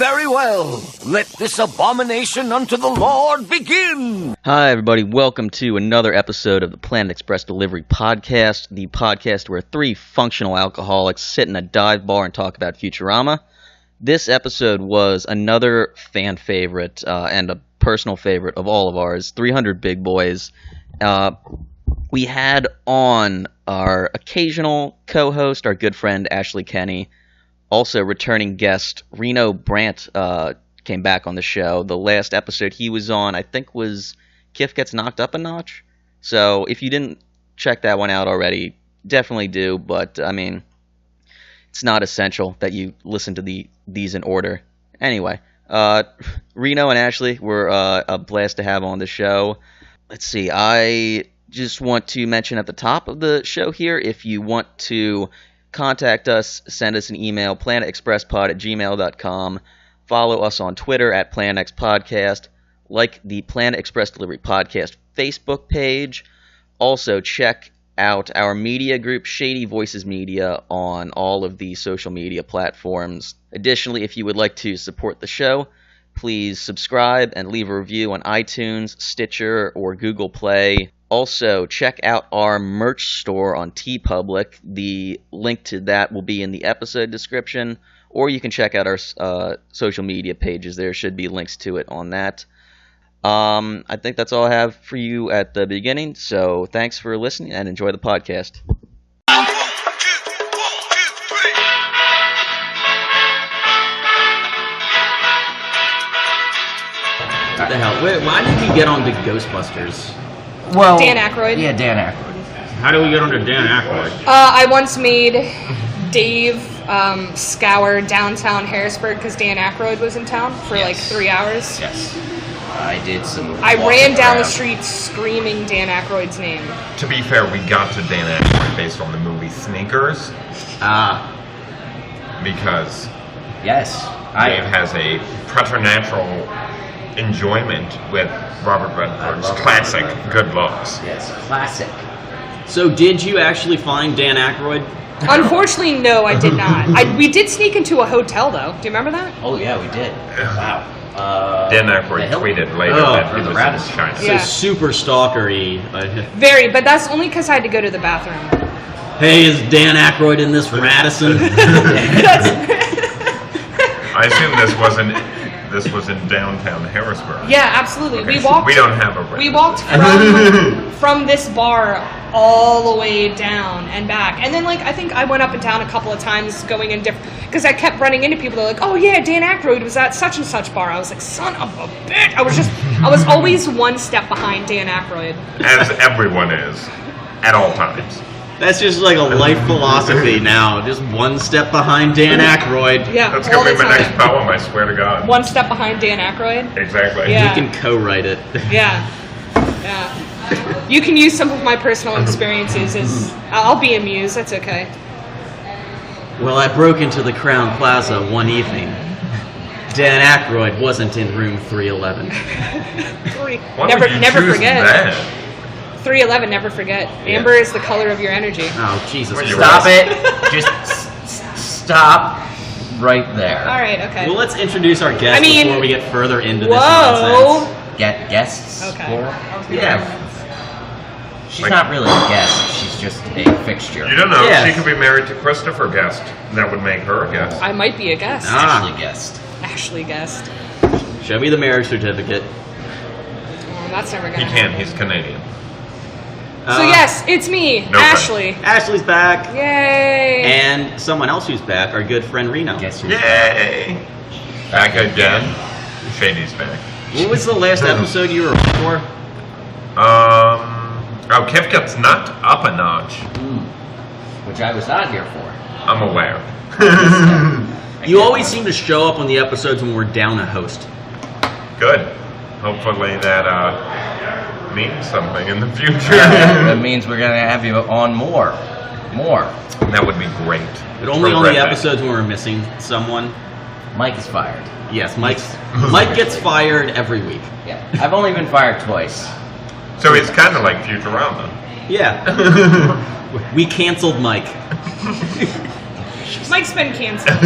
Very well. Let this abomination unto the Lord begin. Hi, everybody. Welcome to another episode of the Planet Express Delivery Podcast, the podcast where three functional alcoholics sit in a dive bar and talk about Futurama. This episode was another fan favorite and a personal favorite of all of ours, 300 Big Boys. We had on our occasional co-host, our good friend Ashlie Kenny. Also, returning guest Reno Brandt came back on the show. The last episode he was on, I think, was Kif Gets Knocked Up a Notch. So if you didn't check that one out already, definitely do. But, I mean, it's not essential that you listen to these in order. Anyway, Reno and Ashlie were a blast to have on the show. Let's see, I just want to mention at the top of the show here, if you want to contact us, send us an email, planetexpresspod@gmail.com. Follow us on Twitter at PlanetXPodcast. Like the Planet Express Delivery Podcast Facebook page. Also, check out our media group, Shady Voices Media, on all of the social media platforms. Additionally, if you would like to support the show, please subscribe and leave a review on iTunes, Stitcher, or Google Play. Also, check out our merch store on TeePublic. The link to that will be in the episode description, or you can check out our social media pages. There should be links to it on that. I think that's all I have for you at the beginning, so thanks for listening and enjoy the podcast. What the hell? Why did we get on to Ghostbusters? Well, Dan Aykroyd. Yeah, Dan Aykroyd. How do we get on to Dan Aykroyd? I once made Dave scour downtown Harrisburg because Dan Aykroyd was in town for like 3 hours. Yes. I did some. I ran down the street screaming Dan Aykroyd's name. To be fair, we got to Dan Aykroyd based on the movie Sneakers. Because Yes. Dave has a preternatural enjoyment with Robert Redford's classic good looks. Yes, classic. So did you actually find Dan Aykroyd? Unfortunately, no, I did not. We did sneak into a hotel, though. Do you remember that? Oh yeah, we did. Wow. Dan Aykroyd tweeted later that he was in China. So Yeah. super stalkery. Very, but that's only because I had to go to the bathroom. Hey, is Dan Aykroyd in this Radisson? I assume this was in downtown Harrisburg. Yeah, absolutely. Okay, We walked. we don't have a. We walked from this bar all the way down and back, and then I think I went up and down a couple of times, going in different because I kept running into people that were like, "Oh yeah, Dan Aykroyd was at such and such bar." I was like, "Son of a bitch!" I was always one step behind Dan Aykroyd. As everyone is, at all times. That's just like a life philosophy now. Just one step behind Dan Aykroyd. Yeah, That's all gonna the be my time. next poem. I swear to God. One step behind Dan Aykroyd. Exactly. Yeah. You can co-write it. Yeah. You can use some of my personal experiences as I'll be amused. That's okay. Well, I broke into the Crown Plaza one evening. Dan Aykroyd wasn't in room 311. Why never would you never choose forget. that? 311, never forget. Amber is the color of your energy. Oh, Jesus. Well, you're Stop it. Just stop right there. All right, okay. Well, let's introduce our guest before we get further into this Whoa. nonsense. Get guests. Okay. Plural? Yeah. She's not really a guest. She's just a fixture. You don't know. Yes. She could be married to Christopher Guest. That would make her a guest. I might be a guest. Ashley guest. Ashley guest. Show me the marriage certificate. Oh, that's never He gonna can't. happen. He's Canadian. So yes, it's me, No Ashley. Ashley's back. Yay! And someone else who's back, our good friend Reno. Guess who's Yay! Back again. Shady's back. What was the last episode you were on for? Oh, Kif Gets Knocked Up a Notch. Which I was not here for. I'm aware. You always seem to show up on the episodes when we're down a host. Good. Hopefully that means something in the future. That means we're going to have you on more. That would be great. But only For on the Redneck. episodes when we're missing someone. Mike is fired. Yes, Mike gets fired every week. Yeah. I've only been fired twice. So it's kind of like Futurama. Yeah. We canceled Mike. Mike's been canceled.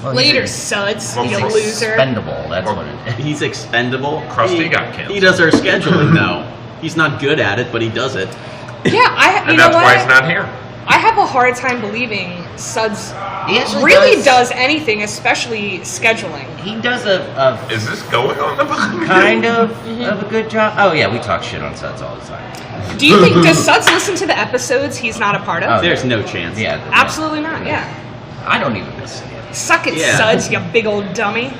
Later, Suds, Well, you he's loser. Expendable, that's what it is. He's expendable. Krusty got canceled. He does our scheduling now. He's not good at it, but he does it. Yeah, you And know that's what? why he's not here. I have a hard time believing Suds He actually really does anything, especially scheduling. He does a Is this going on the kind of a good job. Oh yeah, we talk shit on Suds all the time. Do you think, does Suds listen to the episodes he's not a part of? Oh, There's no chance. Yeah. Absolutely not, yeah. I don't even listen. Suck it, Yeah. Suds, you big old dummy.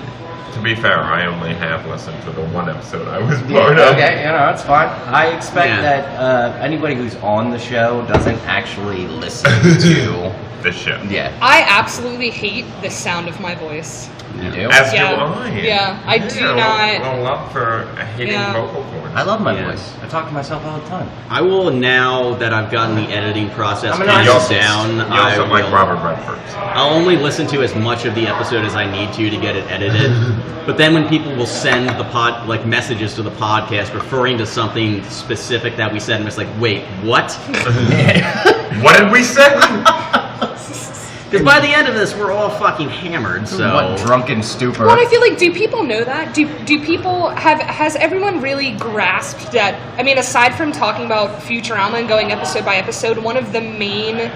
To be fair, I only have listened to the one episode I was part of. Okay, that's fine. I expect Yeah. that anybody who's on the show doesn't actually listen to. This show. Yeah. I absolutely hate the sound of my voice. You do? As Yeah. do I. Yeah, I do not- Well, love for hating Yeah. vocal cords. I love my Yeah. voice. I talk to myself all the time. I will, now that I've gotten the editing process I'm an kind You of also, down, you I also like will, Robert Redford. I'll only listen to as much of the episode as I need to get it edited. But then when people will send the messages to the podcast referring to something specific that we said, I'm just like, wait, what? What did we say? Because by the end of this, we're all fucking hammered, so... What drunken stupor. Well, I feel like, do people know that? Do people has everyone really grasped that? I mean, aside from talking about Futurama and going episode by episode, one of the main,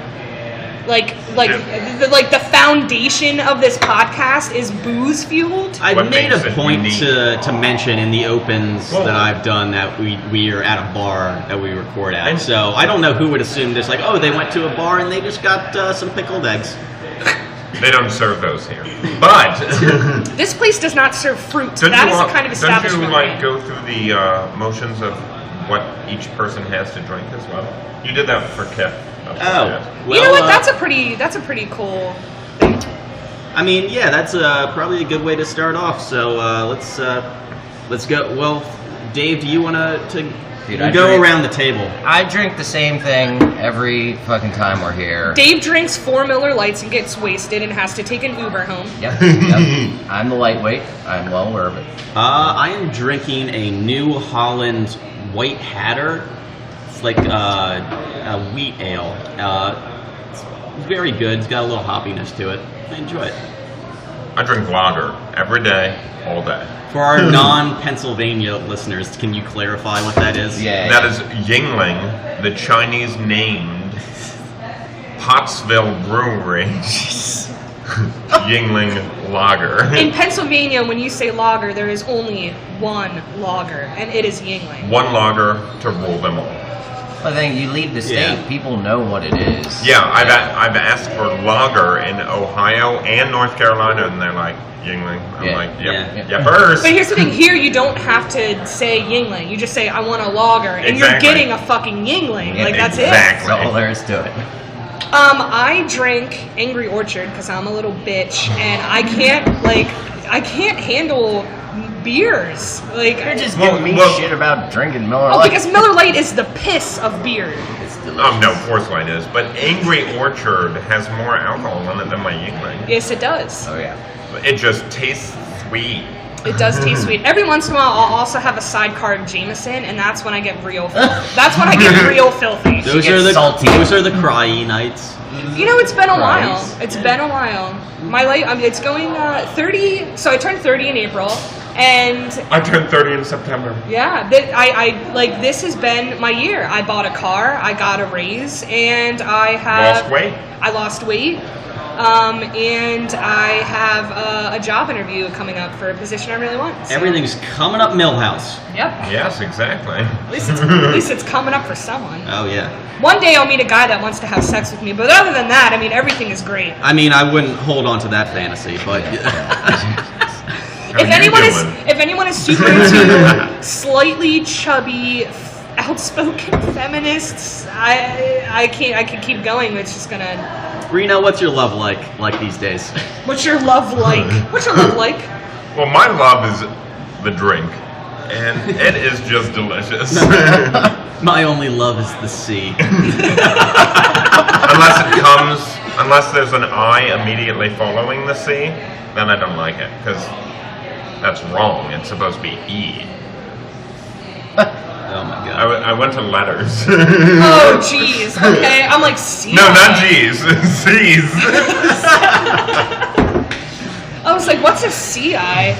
the foundation of this podcast is booze fueled. I've What made makes a it point unique? to mention in the opens Well- that I've done that we are at a bar that we record at. And- So I don't know who would assume this, like, oh, they went to a bar and they just got some pickled eggs. They don't serve those here. But This place does not serve fruit. don't That you, is the kind of don't establishment. you we're in. go through the motions of what each person has to drink as well? You did that for Kip. Oh, well, You know what? That's a pretty cool thing. I mean, yeah, that's probably a good way to start off. So let's go. Well, Dave, do you want to Dude, I go drink- around the table? I drink the same thing every fucking time we're here. Dave drinks 4 Miller Lights and gets wasted and has to take an Uber home. Yep. I'm the lightweight. I'm well aware of it. I am drinking a New Holland White Hatter. It's like a wheat ale. It's very good. It's got a little hoppiness to it. I enjoy it. I drink lager every day, all day. For our non-Pennsylvania listeners, can you clarify what that is? Yeah. That is Yingling, the Chinese named Pottsville Brewery. Yingling Lager. In Pennsylvania, when you say lager, there is only one lager, and it is Yingling. One lager to rule them all. I think you leave the state, Yeah. people know what it is. Yeah, I've asked for lager in Ohio and North Carolina, and they're like, Yingling. I'm Yeah. like, Yeah. yep, first. But here's the thing: here you don't have to say Yingling. You just say I want a lager, and Exactly. you're getting a fucking Yingling. Yeah, Like that's exactly. That's all there is to it. it. I drink Angry Orchard because I'm a little bitch, and I can't handle beers. Like You're just Well, giving me well- shit about drinking Miller oh, Lite. because Miller Lite is the piss of beer. It's delicious. No, Force Light is, but Angry Orchard has more alcohol in it than my Yingling. Yes, it does. Oh yeah. It just tastes sweet. It does taste sweet. Every once in a while, I'll also have a sidecar of Jameson, and that's when I get real. That's when I get real filthy. Those gets are the salty. Those are the cryy nights. You know, it's been a while. Christ. It's been a while. My life, it's going 30. So I turned 30 in April, and I turned 30 in September. yeah, this has been my year. I bought a car, I got a raise, and I have Lost weight. I lost weight, and I have a job interview coming up for a position I really want. So, Everything's coming up Millhouse. Yep. Yes, exactly. At least it's coming up for someone. Oh yeah. One day I'll meet a guy that wants to have sex with me, but other than that, I mean, everything is great. I mean, I wouldn't hold on to that fantasy, but How If you anyone is doing? super into slightly chubby, outspoken feminists, I can keep going. It's just gonna. Reno, what's your love like these days? What's your love like? What's your love like? Well, my love is the drink, and it is just delicious. My only love is the sea. Unless there's an I immediately following the C, then I don't like it, because that's wrong. It's supposed to be E. Oh my god. I went to letters. Oh, jeez. Okay, I'm like, see. No, not G's. C's. I was like, what's a CI?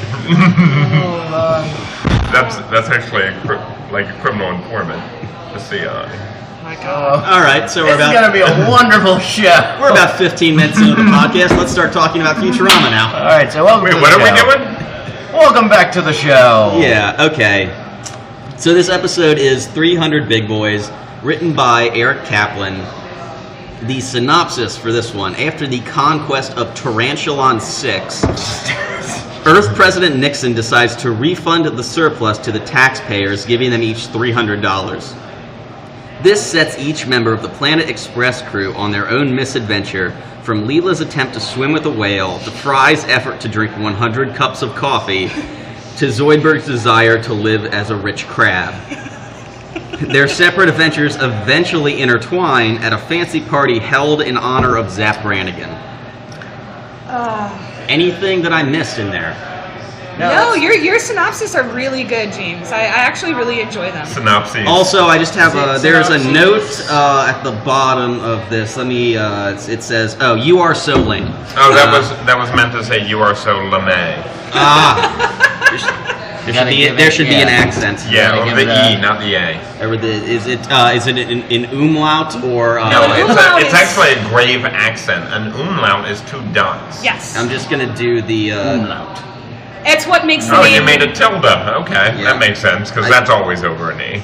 That's actually like a criminal informant, a CI. My God. All right, so It's going to be a wonderful show. we're about 15 minutes into the podcast. Let's start talking about Futurama now. All right, so welcome Wait, to the what are show. we doing? Welcome back to the show. Yeah, okay. So this episode is 300 Big Boys, written by Eric Kaplan. The synopsis for this one: after the conquest of Tarantulan 6, Earth President Nixon decides to refund the surplus to the taxpayers, giving them each $300. This sets each member of the Planet Express crew on their own misadventure, from Leela's attempt to swim with a whale, to Fry's effort to drink 100 cups of coffee, to Zoidberg's desire to live as a rich crab. Their separate adventures eventually intertwine at a fancy party held in honor of Zap Brannigan. Anything that I missed in there? No, your synopses are really good, James. I actually really enjoy them. Synopses. Also, I just have there's a synopsis? note at the bottom of this. Let me. It says, "Oh, you are so lame." Oh, that was meant to say "You are so LeMay." There should be an accent. Yeah, Gotta or give the it a- E, not the A. Or is it in umlaut or? No, umlaut it's is- actually a grave accent. An umlaut is 2 dots. Yes. I'm just gonna do the. It's what makes the Oh, name... you made a tilde. Okay, Yeah. that makes sense, because that's always over an E.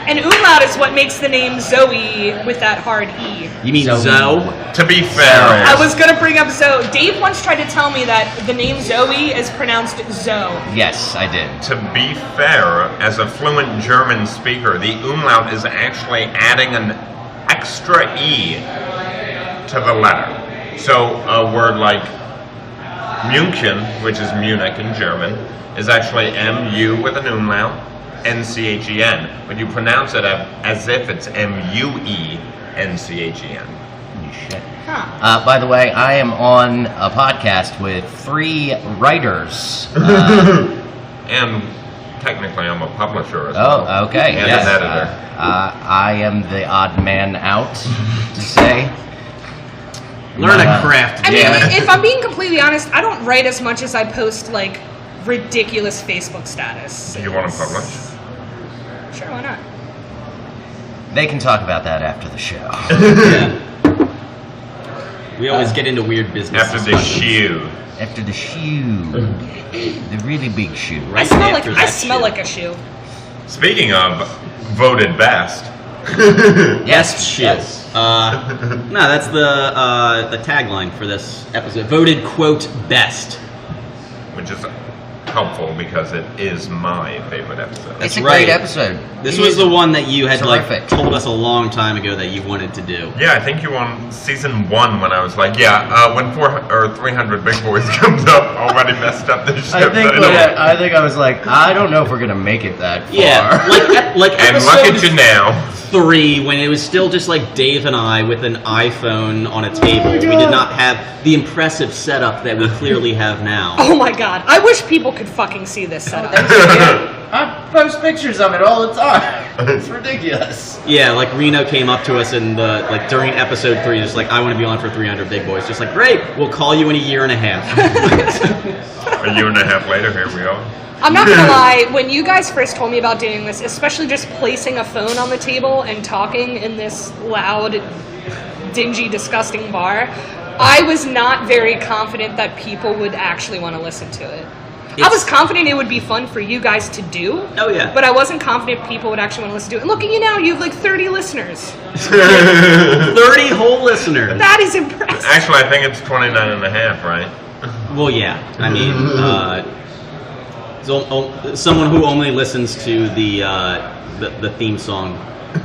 And umlaut is what makes the name Zoe with that hard E. You mean Zoe. Zoe? To be fair, I was going to bring up Zoe. Dave once tried to tell me that the name Zoe is pronounced Zoe. Yes, I did. to be fair, as a fluent German speaker, the umlaut is actually adding an extra E to the letter. So a word like München, which is Munich in German, is actually M-U with an umlaut, N-C-H-E-N. But you pronounce it as if it's M-U-E-N-C-H-E-N. Shit. Huh. By the way, I am on a podcast with 3 writers. And technically I'm a publisher as well. Oh, okay. And Yes. an editor. I am the odd man out, to say. Learn a craft. I mean, Yeah. if I'm being completely honest, I don't write as much as I post, like, ridiculous Facebook status. Do you want to publish? Sure, why not? They can talk about that after the show. We always get into weird business. After the discussions. shoe. After the shoe. The really big shoe. Right after I that smell shit. like a shoe. Speaking of voted best, Best shit. Yes. No, that's the tagline for this episode. Voted quote best. which is helpful because it is my favorite episode. It's a right. great episode. This It was is the one that you had terrific. like told us a long time ago that you wanted to do. Yeah, I think you on season 1 when I was like, when 300 Big Boys comes up, already messed up this ship. I think I was like, I don't know if we're gonna make it that far. Yeah, like and episode look at you now. 3, when it was still just like Dave and I with an iPhone on a table. We did not have the impressive setup that we clearly have now. Oh my god, I wish people could fucking see this setup. I post pictures of it all the time. It's ridiculous. Yeah, like Reno came up to us and during episode 3, just like, I want to be on for 300 Big Boys. Just like, great, we'll call you in a year and a half. A year and a half later, here we are. I'm not gonna lie, when you guys first told me about doing this, especially just placing a phone on the table and talking in this loud, dingy, disgusting bar, I was not very confident that people would actually want to listen to it. I was confident it would be fun for you guys to do. Oh, yeah. But I wasn't confident people would actually want to listen to it. And look at you now, you have like 30 listeners. 30 whole listeners. That is impressive. Actually, I think it's 29 and a half, right? Well, yeah. I mean, someone who only listens to the theme song,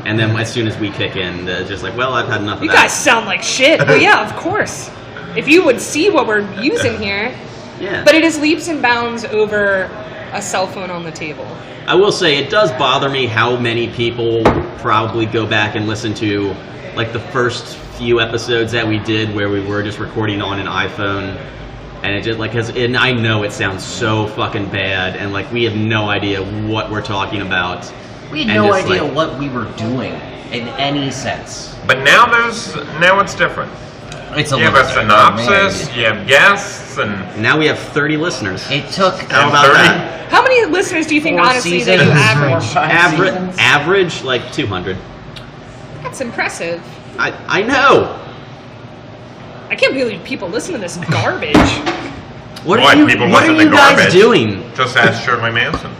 and then as soon as we kick in, they're just like, well, I've had enough of You that. guys sound like shit. Well, yeah, of course. If you would see what we're using here. Yeah. But it is leaps and bounds over a cell phone on the table. I will say, it does bother me how many people probably go back and listen to like the first few episodes that we did where we were just recording on an iPhone, and it just like and I know it sounds so fucking bad, and like we have no idea what we're talking about. We had And no just, idea like- what we were doing in any sense. But now it's different. It's a You have little a bit, synopsis, man. you have guests, and Now we have 30 listeners. It took How about 30? that? How many listeners do you think, 4 honestly, that you seasons, average? 4 or 5 seasons. Average, like 200. That's impressive. I know. I can't believe people listen to this garbage. What What, are you, people what are listen to you guys garbage? doing? just ask Shirley Manson.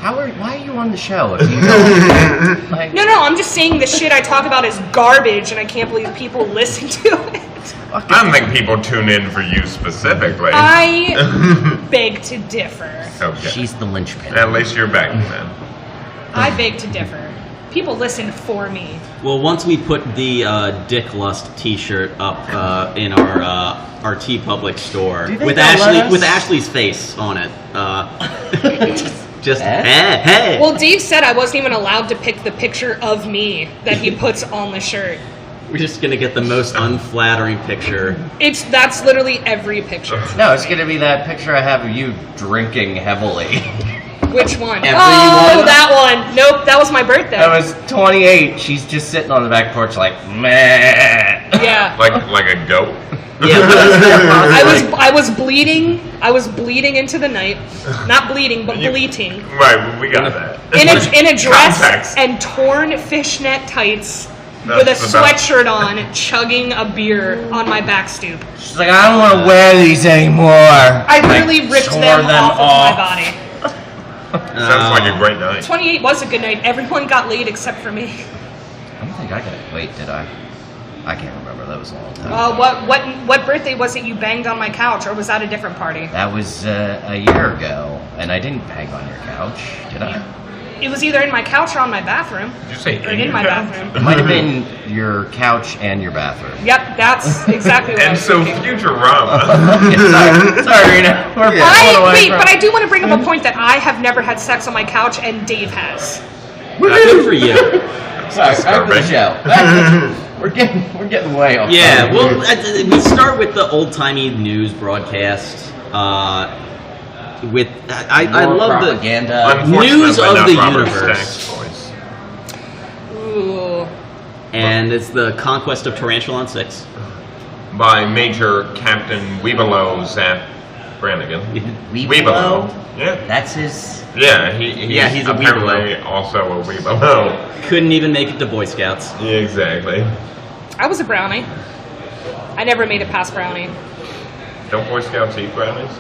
Why are you on the show? If you don't, like, No, I'm just saying the shit I talk about is garbage, and I can't believe people listen to it. I don't think people tune in for you specifically. I beg to differ. Okay. she's the linchpin. At least you're back then. I beg to differ. People listen for me. Well, once we put the Dick Lust T-shirt up in our T Public store Do you think with they'll let us? Ashley's face on it, just Eh? hey. Well, Dave said I wasn't even allowed to pick the picture of me that he puts on the shirt. We're just gonna get the most unflattering picture. That's literally every picture. No, it's gonna be that picture I have of you drinking heavily. Which one? Every Oh, one. that one. Nope, that was my birthday. I was 28. She's just sitting on the back porch like, meh. Yeah. Like a goat. Yeah, I was bleeding. I was bleeding into the night. Not bleeding, but bleating. Right, we got that. In a dress Context. and torn fishnet tights That's with a the best. sweatshirt on, chugging a beer on my back stoop. She's like, I don't want to wear these anymore. I Like, really ripped tore them off of my body. Sounds like a great night. 28 was a good night. Everyone got laid except for me. I don't think I got. Wait, did I? I can't remember. That was a long time. What birthday was it you banged on my couch, or was that a different party? That was a year ago, and I didn't bang on your couch, did I? It was either in my couch or on my bathroom. Did you say Or in in your my couch? bathroom. It might have been your couch and your bathroom. Yep, that's exactly what I And was so thinking. Futurama. Sorry, Reno. We're pulling away from- But I do want to bring up a point that I have never had sex on my couch, and Dave has. good for you. Sorry, back to the show. We're getting way off. Yeah, topic. well, we start with the old timey news broadcast. With I More love propaganda. Unfortunately, News of not the Robert universe. Stack's voice. Ooh. and it's the conquest of Tarantula 6. By Major Captain Weebelow Zap Brannigan. Weebelow? Yeah. That's his. Yeah, he's a apparently also a Weebelow. Couldn't even make it to Boy Scouts. Yeah, exactly. I was a brownie. I never made it past brownie. Don't Boy Scouts eat brownies?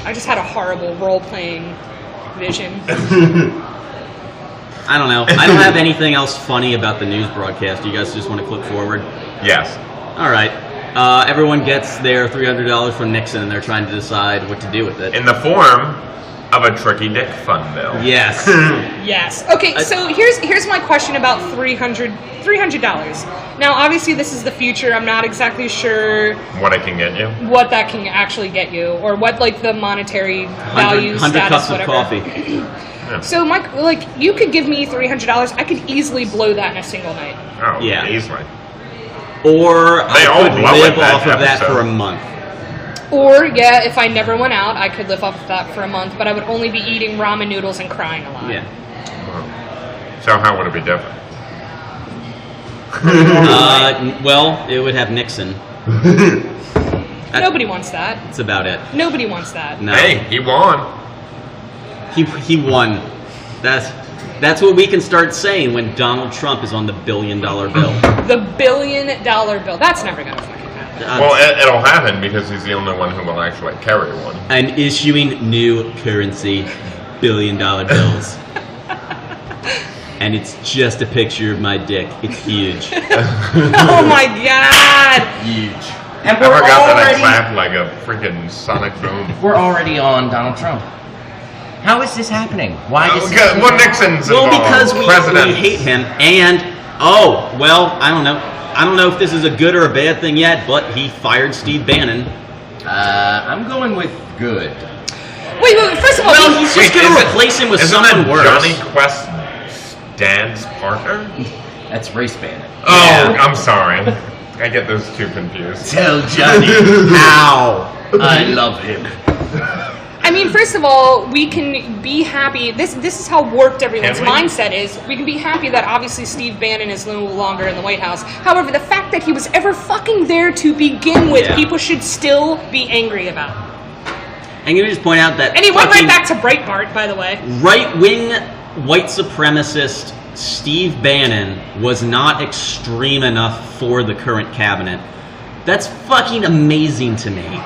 I just had a horrible role-playing vision. I don't know. I don't have anything else funny about the news broadcast. You guys just want to click forward? Yes. All right. Everyone gets their $300 from Nixon, and they're trying to decide what to do with it. In the form of a Tricky Dick Fun Bill. Yes. Yes. Okay, so here's my question about $300. Now, obviously, this is the future. I'm not exactly sure What it can get you? what that can actually get you, or what like the monetary value, 100 status, cups whatever. of coffee. So, Mike, like, you could give me $300. I could easily blow that in a single night. Oh, Yeah. easily. Or They all I could blow live it that off of that episode. for a month. Or, yeah, if I never went out, I could live off of that for a month, but I would only be eating ramen noodles and crying a lot. Yeah. So how would it be different? Well, it would have Nixon. Nobody wants that. That's about it. Nobody wants that. No. Hey, he won. He won. That's what we can start saying when Donald Trump is on the $1 billion bill. The $1 billion bill. That's never going to fucking happen. Well, it'll happen because he's the only one who will actually carry one. And issuing new currency, $1 billion bills. And it's just a picture of my dick. It's huge. Oh my god! Huge. And I we're forgot that I already, clapped like a freaking sonic boom. we're already on Donald Trump. How is this happening? Why is this Okay, well, Nixon's Well, involved. because we President. hate him, and I don't know. I don't know if this is a good or a bad thing yet, but he fired Steve Bannon. I'm going with good. Wait, first of all, Well, he's just Wait, going is to it- replace him with Isn't someone that worse. Johnny Quest's dad's partner? That's race Bannon. Oh, I'm sorry. I get those two confused. Tell Johnny Ow! I love him. I I mean, first of all, we can be happy. This is how warped everyone's Can we? mindset is. We can be happy that obviously Steve Bannon is no longer in the White House. However, the fact that he was ever fucking there to begin with, Yeah. people should still be angry about. And can we just point out that And he went right fucking back to Breitbart, by the way. right-wing white supremacist Steve Bannon was not extreme enough for the current cabinet. That's fucking amazing to me.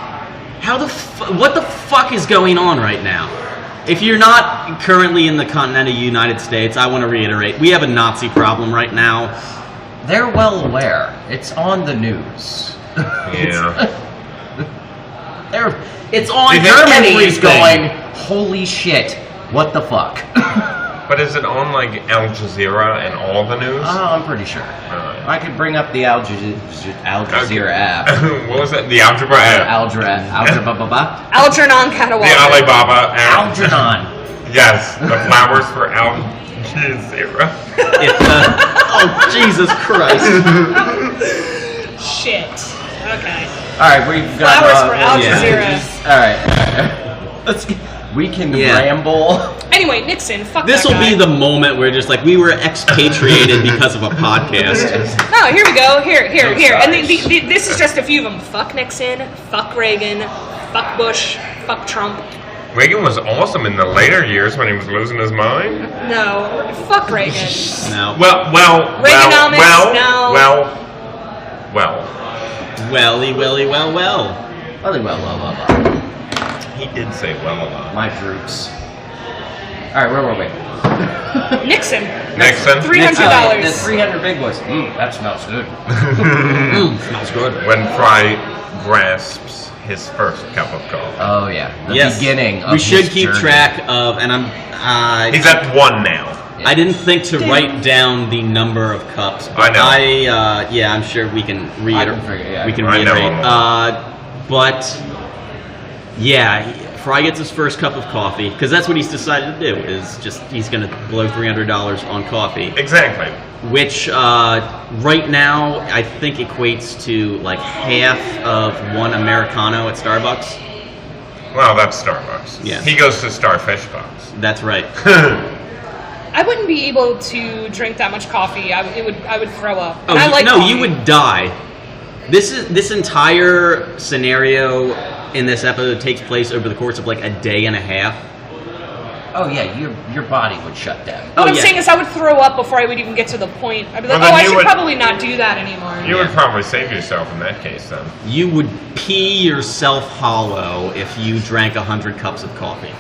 What the fuck is going on right now? If you're not currently in the continental United States, I want to reiterate, we have a Nazi problem right now. They're well aware. It's on the news. Yeah. It's on. Is it Germany's everything? going, holy shit, what the fuck? But is it on like Al Jazeera and all the news? I'm pretty sure. I could bring up the Al Jazeera app. What was it? The algebra app. Algebra. Algernon The Catawba. Alibaba app. Algernon. Yes, the flowers for Al Jazeera. Oh, Jesus Christ. Shit. Okay. All right, we've got Flowers for Al yeah. Jazeera. All right. We can ramble. Anyway, Nixon, fuck This that will guy. be the moment where just like we were expatriated because of a podcast. Oh, here we go. Here. And Nice. this is just a few of them. Fuck Nixon, fuck Reagan, fuck Bush, fuck Trump. Reagan was awesome in the later years when he was losing his mind. No, fuck Reagan. No. Well. Reaganomics, no. Well. Welly, welly, well. Well. He did say well a lot. My troops. All right, where were we? Nixon, Nixon. $300. The 300 big boys. That smells good. Smells good. When Fry grasps his first cup of coffee. Oh yeah, the Yes. beginning. Of We should his keep journey. track of, and He's at 1 now. I didn't think to write down the number of cups. I know. I'm sure we can reiterate. figure, yeah. We can I know reiterate. them But yeah, Fry gets his first cup of coffee because that's what he's decided to do. He's going to blow $300 on coffee, Exactly. which right now I think equates to like half of one Americano at Starbucks. Well, that's Starbucks. Yeah. He goes to Starfish Box. That's right. I wouldn't be able to drink that much coffee. I would throw up. Oh And I like no, coffee. you would die. This entire scenario in this episode takes place over the course of like a day and a half. Oh yeah, your body would shut down. What I'm yeah. saying is I would throw up before I would even get to the point. I'd be like, Well, then I you should would- probably not do that anymore. You would probably save yourself in that case, then. You would pee yourself hollow if you drank 100 cups of coffee.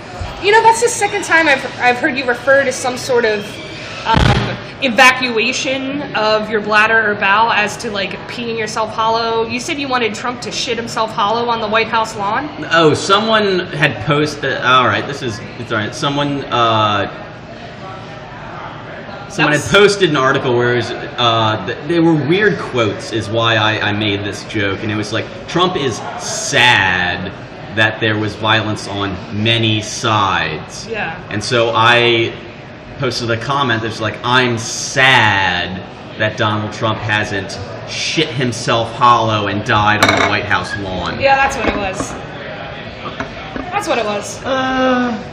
You know, that's the second time I've heard you refer to some sort of evacuation of your bladder or bowel as to like peeing yourself hollow. You said you wanted Trump to shit himself hollow on the White House lawn. Oh, someone had posted. All right, it's all right. Someone had posted an article where it was, they were weird quotes. Is why I made this joke, and it was like Trump is sad that there was violence on many sides. Yeah. And so I posted a comment that's like, I'm sad that Donald Trump hasn't shit himself hollow and died on the White House lawn. Yeah, that's what it was. That's what it was.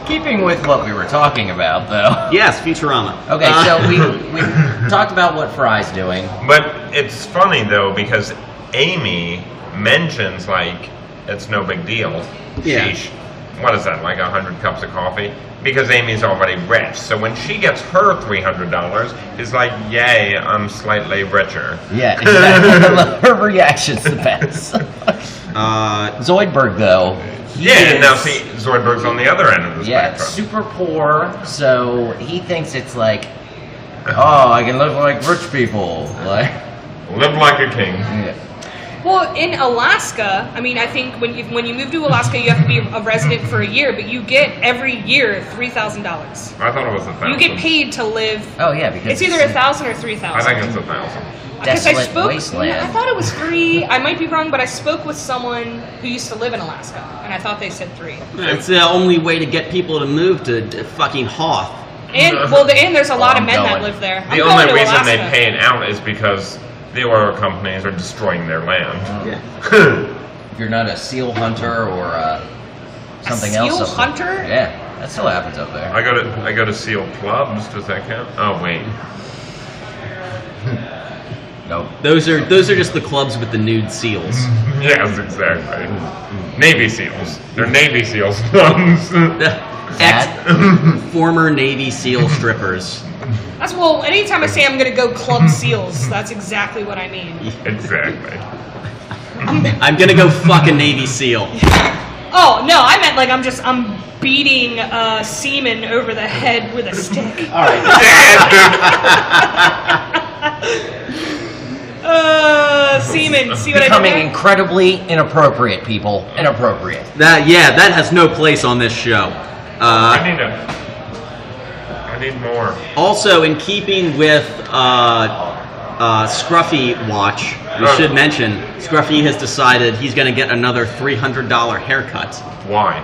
Keeping with what we were talking about, though. Yes, Futurama. Okay, so we talked about what Fry's doing. But it's funny, though, because Amy mentions, like, it's no big deal. Yeah. Sheesh. What is that, like 100 cups of coffee? Because Amy's already rich. So when she gets her $300, it's like, yay, I'm slightly richer. Yeah, exactly. Her reaction's the best. Zoidberg, though. Yeah, now see, Zoidberg's on the other end of the Yeah, spectrum. super poor, so he thinks it's like, oh, I can live like rich people. Like, Live like a king. yeah. Well, in Alaska, I mean, I think when you move to Alaska, you have to be a resident for a year, but you get every year $3,000. I thought it was 1,000. You get paid to live. Oh yeah, because It's either 1,000 or 3,000. I think it's 1,000. Because I desolate spoke. wasteland. I thought it was free. I might be wrong, but I spoke with someone who used to live in Alaska, and I thought they said 3. It's the only way to get people to move to fucking Hoth. And well, and there's a lot of I'm men that going. live there. The I'm only going to reason Alaska. they pay it out is because the oil companies are destroying their land. If you're not a seal hunter or a something seal else. up hunter? there. Yeah, that still happens up there. I go to seal clubs. Does that count? Oh wait. Nope. Those are just the clubs with the nude seals. Yes, exactly. Navy SEALs. They're Navy SEALs. Former Navy SEAL strippers. That's well. Anytime I say I'm gonna go club seals, that's exactly what I mean. Exactly. I'm gonna go fuck a Navy SEAL. Oh no, I meant like I'm beating semen over the head with a stick. All right. Semen. See what I did Becoming there? incredibly inappropriate, people. Inappropriate. That has no place on this show. I need more. Also, in keeping with Scruffy Watch, we should mention Scruffy has decided he's going to get another $300 haircut. Why?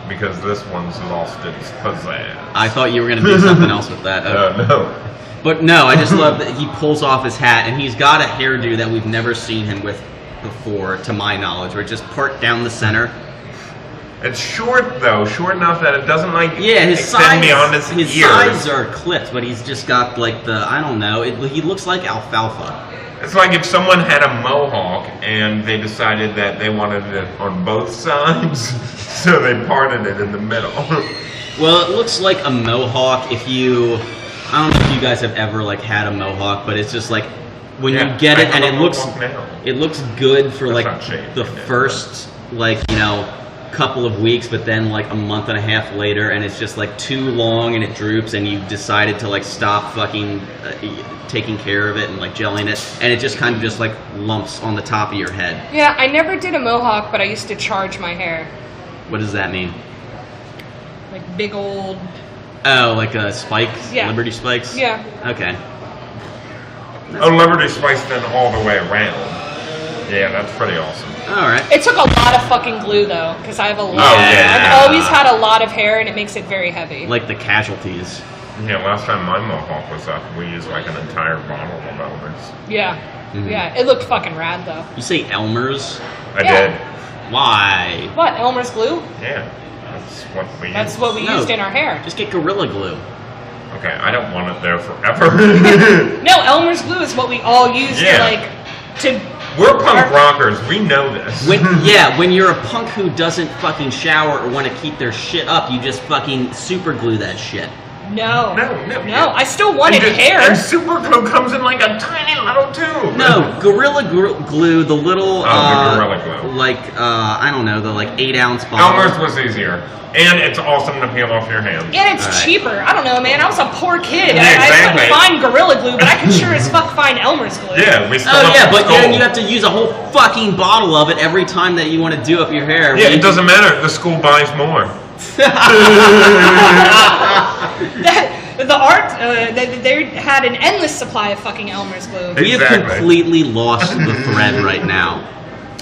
Because this one's lost its pizzazz. I thought you were going to do something else with that. No. But no, I just love that he pulls off his hat and he's got a hairdo that we've never seen him with before, to my knowledge, where it's just part down the center. It's short though, short enough that it doesn't his extend sides, beyond his ears. sides are clipped, but he's just got like I don't know, he looks like alfalfa. It's like if someone had a mohawk and they decided that they wanted it on both sides, so they parted it in the middle. Well, it looks like a mohawk if you, I don't know if you guys have ever like had a mohawk, but it's just like when you get it and it looks good for That's like not shaved, the first couple of weeks, but then like a month and a half later and it's just like too long and it droops and you decided to like stop fucking taking care of it and like gelling it, and it just kind of just like lumps on the top of your head. Yeah, I never did a mohawk, but I used to charge my hair. What does that mean? Like big old... Oh, like spikes? Yeah. Liberty spikes? Yeah. Okay. Oh, Liberty spiced then all the way around. Yeah, that's pretty awesome. Alright. It took a lot of fucking glue though, because I have a lot. yeah. I've always had a lot of hair and it makes it very heavy. Like the casualties. Yeah, last time my mohawk was up, we used like an entire bottle of Elmer's. Yeah. Yeah, it looked fucking rad though. You say Elmer's? I Yeah. did. Why? What, Elmer's glue? Yeah, That's what we used in our hair. Just get Gorilla Glue. Okay, I don't want it there forever. No, Elmer's glue is what we all use to We're punk rockers. We know this. When you're a punk who doesn't fucking shower or want to keep their shit up, you just fucking super glue that shit. No, No. I still wanted hair. And super glue comes in like a tiny little tube. No, Gorilla Glue, the little, the Gorilla Glue. I don't know, the like 8-ounce bottle. Elmer's was easier. And it's awesome to peel off your hands. And it's cheaper. I don't know, man. I was a poor kid. Yeah, I exactly. couldn't find Gorilla Glue, but I could sure as fuck find Elmer's glue. Yeah, we still Oh have yeah, the but then skull. you have to use a whole fucking bottle of it every time that you want to do up your hair. Yeah, it doesn't matter. The school buys more. The art, they had an endless supply of fucking Elmer's glue. We have Exactly. completely lost the thread right now.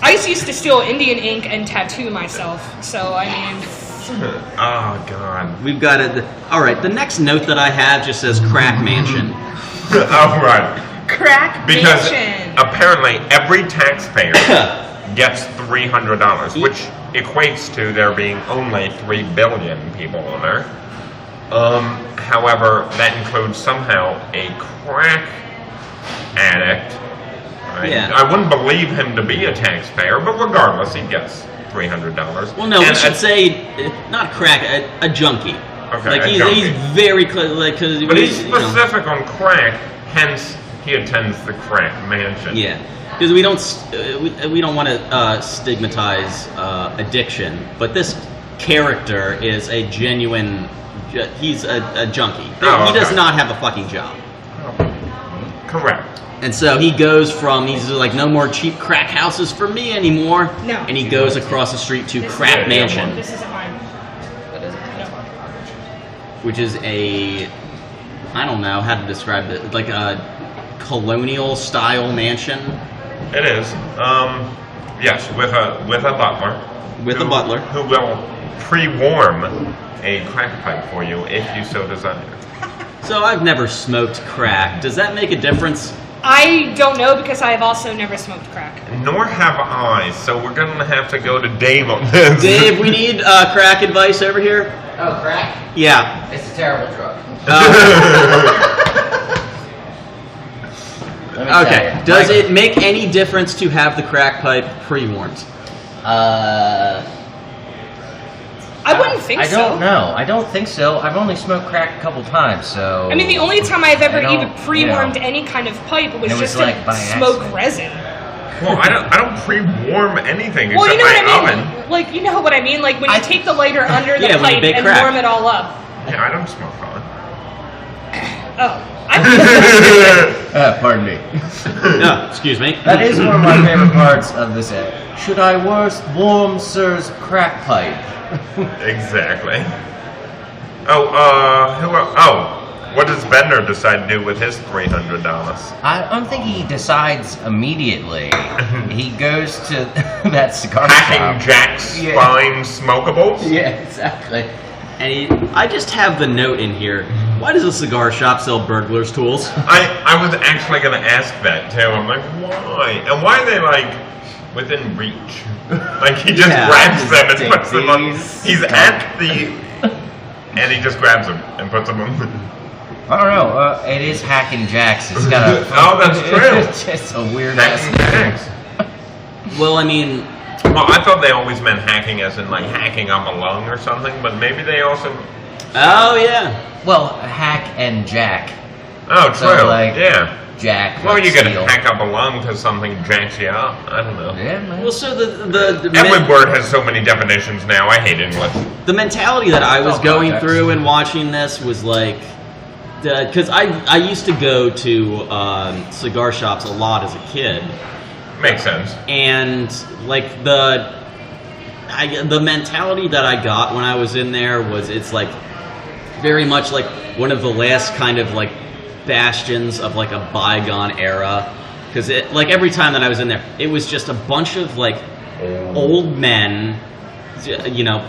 I used to steal Indian ink and tattoo myself, so I mean... Oh, God. We've got it. All right, the next note that I have just says crack mansion. Oh, right. Crack Because mansion. apparently every taxpayer gets $300, which equates to there being only 3 billion people on Earth. However, that includes somehow a crack addict. I wouldn't believe him to be a taxpayer, but regardless, he gets $300. Well, no, we should say not crack, a junkie. Okay, like a he's junkie. very close. Like, cause But he's specific on crack, hence he attends the crack mansion. Yeah, because we don't want to stigmatize addiction, but this character is a genuine. He's a junkie. Oh, He does okay. not have a fucking job. Correct. And so he goes from, he's like, no more cheap crack houses for me anymore. No. And he goes across the street to This Crack is- Mansion, This isn't mine. What is it? No. which is I don't know how to describe it, like a colonial style mansion. It is. Yes, with a butler. With a butler. Who will pre-warm a crack pipe for you if you so desire. So I've never smoked crack. Does that make a difference? I don't know because I have also never smoked crack. Nor have I, so we're gonna have to go to Dave on this. Dave, we need crack advice over here. Oh, crack? Yeah. It's a terrible drug. Let me Okay. tell you. Does it make any difference to have the crack pipe pre-warmed? I wouldn't think so. I don't know. I don't think so. I've only smoked crack a couple times, so. I mean, the only time I've ever I don't- even pre-warmed you know. any kind of pipe was It was just like to by smoke accident. resin. Well, I don't pre-warm anything Well, except you know what my I mean? oven. Like, you know what I mean? Like when you take the lighter under the Yeah, when you pipe bake and crack. warm it all up. Yeah, I don't smoke on. Oh. Pardon me. No, excuse me. That is one of my favorite parts of this ad. Should I warm Sir's crack pipe? Exactly. What does Bender decide to do with his $300? I don't think he decides immediately. He goes to that cigar Hacking shop. Jack's Yeah. fine smokables? Yeah, exactly. And I just have the note in here. Why does a cigar shop sell burglar's tools? I was actually going to ask that too. I'm like, why? And why are they like within reach? Like he just Yeah, grabs them and take puts them on. these. He's at the, and he just grabs them and puts them on. I don't know. It is Hacking Jacks. It's got a. Oh, that's true. It's just a weird ass. Hacking Jacks. Well, I mean, Well, I thought they always meant hacking as in like hacking up a lung or something, but maybe they also. oh yeah. Well, Hack and Jack. Oh, true. So, like, yeah. Jack. Well, like you could steel. hack up a lung because something jacks you up. I don't know. Yeah, man. Well, so the Every word has so many definitions now. I hate English. the mentality that I was Oh, going context. through and watching this was like, because I used to go to cigar shops a lot as a kid, Makes sense. and like the mentality that I got when I was in there was it's like very much like one of the last kind of like bastions of like a bygone era, because it like every time that I was in there it was just a bunch of like old men, you know,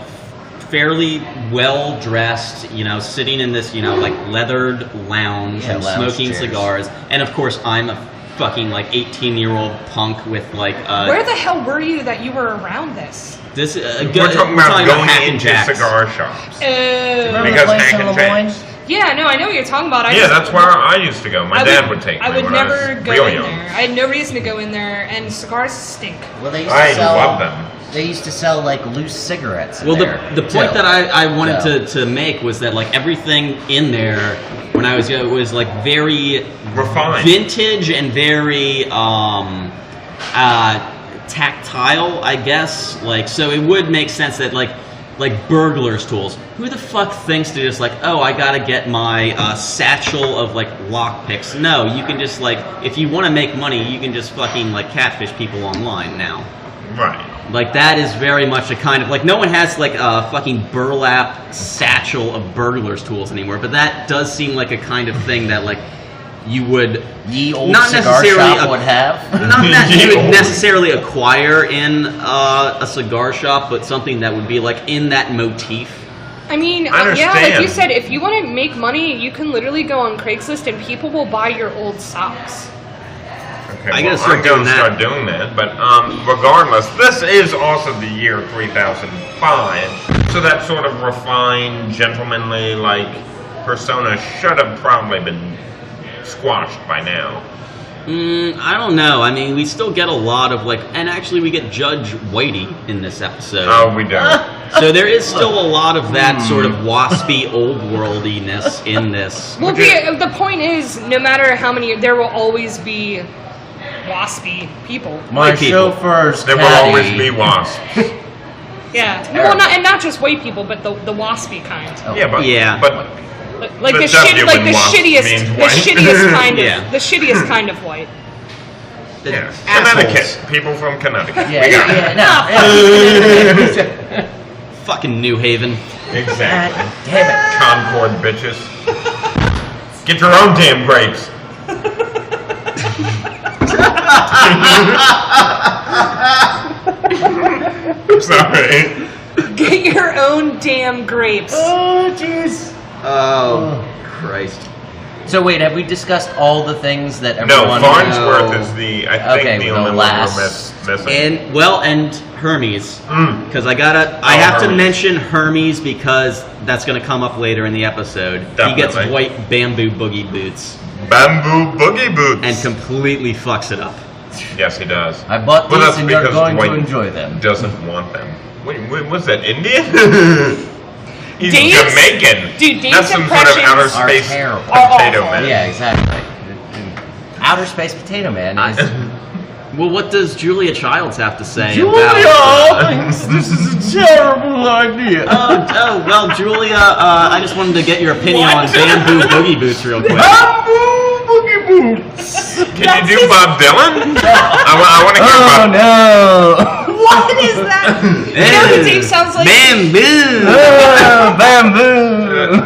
fairly well dressed, you know, sitting in this, you know, like leathered lounge Yeah, and lounge smoking chairs. cigars, and of course I'm a fucking like 18-year-old punk with like Where the hell were you that you were around this? this We're talking about going Hacking into Jacks. cigar shops. Remember the Because place Hack in and Lemoyne? Jacks. Yeah, no, I know what you're talking about. Yeah, that's where I used to go. My dad would take me I would when never I was go real in young. there. I had no reason to go in there, and cigars stink. Well, they used to I sell. love them. They used to sell like loose cigarettes. In Well, there, the point too. that I wanted So. to make was that like everything in there when I was young was like very Refined. vintage and very tactile, I guess. Like, so it would make sense that like burglar's tools. Who the fuck thinks to just like, oh, I gotta get my satchel of like lockpicks? No, you can just like, if you want to make money, you can just fucking like catfish people online now. Right. Like that is very much a kind of like no one has like a fucking burlap satchel of burglar's tools anymore, but that does seem like a kind of thing that like you would Ye old not cigar necessarily shop would have. not that you Ye would old. necessarily acquire in a cigar shop, but something that would be like in that motif. I mean, I yeah, like understand. you said, if you want to make money, you can literally go on Craigslist and people will buy your old socks. Okay, I gotta well, start I'm doing gonna that. start doing that. But regardless, this is also the year 3005, so that sort of refined, gentlemanly like persona should have probably been squashed by now. I don't know. I mean, we still get a lot of like, and actually we get Judge Whitey in this episode. Oh, we don't. So there is still a lot of that sort of waspy old worldiness in this. Well, the point is, no matter how many, there will always be waspy people. My White people. chauffeur's There will caddy. always be wasps. Yeah, terrible. well, not just white people, but the waspy kind. Oh, Yeah, but Yeah. but Like The the W like in the wasp shittiest, means the white. shittiest kind of, Yeah. the shittiest kind of white. yeah, Assholes. Connecticut people from Connecticut. Yeah, We got it. yeah, no. Fucking New Haven. Exactly. God damn it. Concord bitches. Get your own damn grapes. Sorry. Get your own damn grapes. Oh, jeez. Oh, Christ. So wait, have we discussed all the things that No, everyone Farnsworth knows? is the only one we're missing. And Hermes, because I have to mention Hermes because that's going to come up later in the episode. Definitely. He gets white bamboo boogie boots Bamboo boogie boots. and completely fucks it up. Yes, he does. I bought Well, these that's and you're because going Dwight to enjoy them. Doesn't want them. Wait, was that Indian? He's Dave's- Jamaican. Dude, Dave's That's some sort of outer impressions are space terrible. potato Are man. Yeah, exactly. Outer Space Potato Man is... Well, what does Julia Childs have to say Julia about... thinks this is a terrible idea. Oh, well, Julia, I just wanted to get your opinion on bamboo boogie boots real quick. Bamboo boogie boots. Can you do Bob Dylan? I want to hear Oh Bob. no! What is that? You know what Dave sounds like? Bamboo! Oh, bamboo.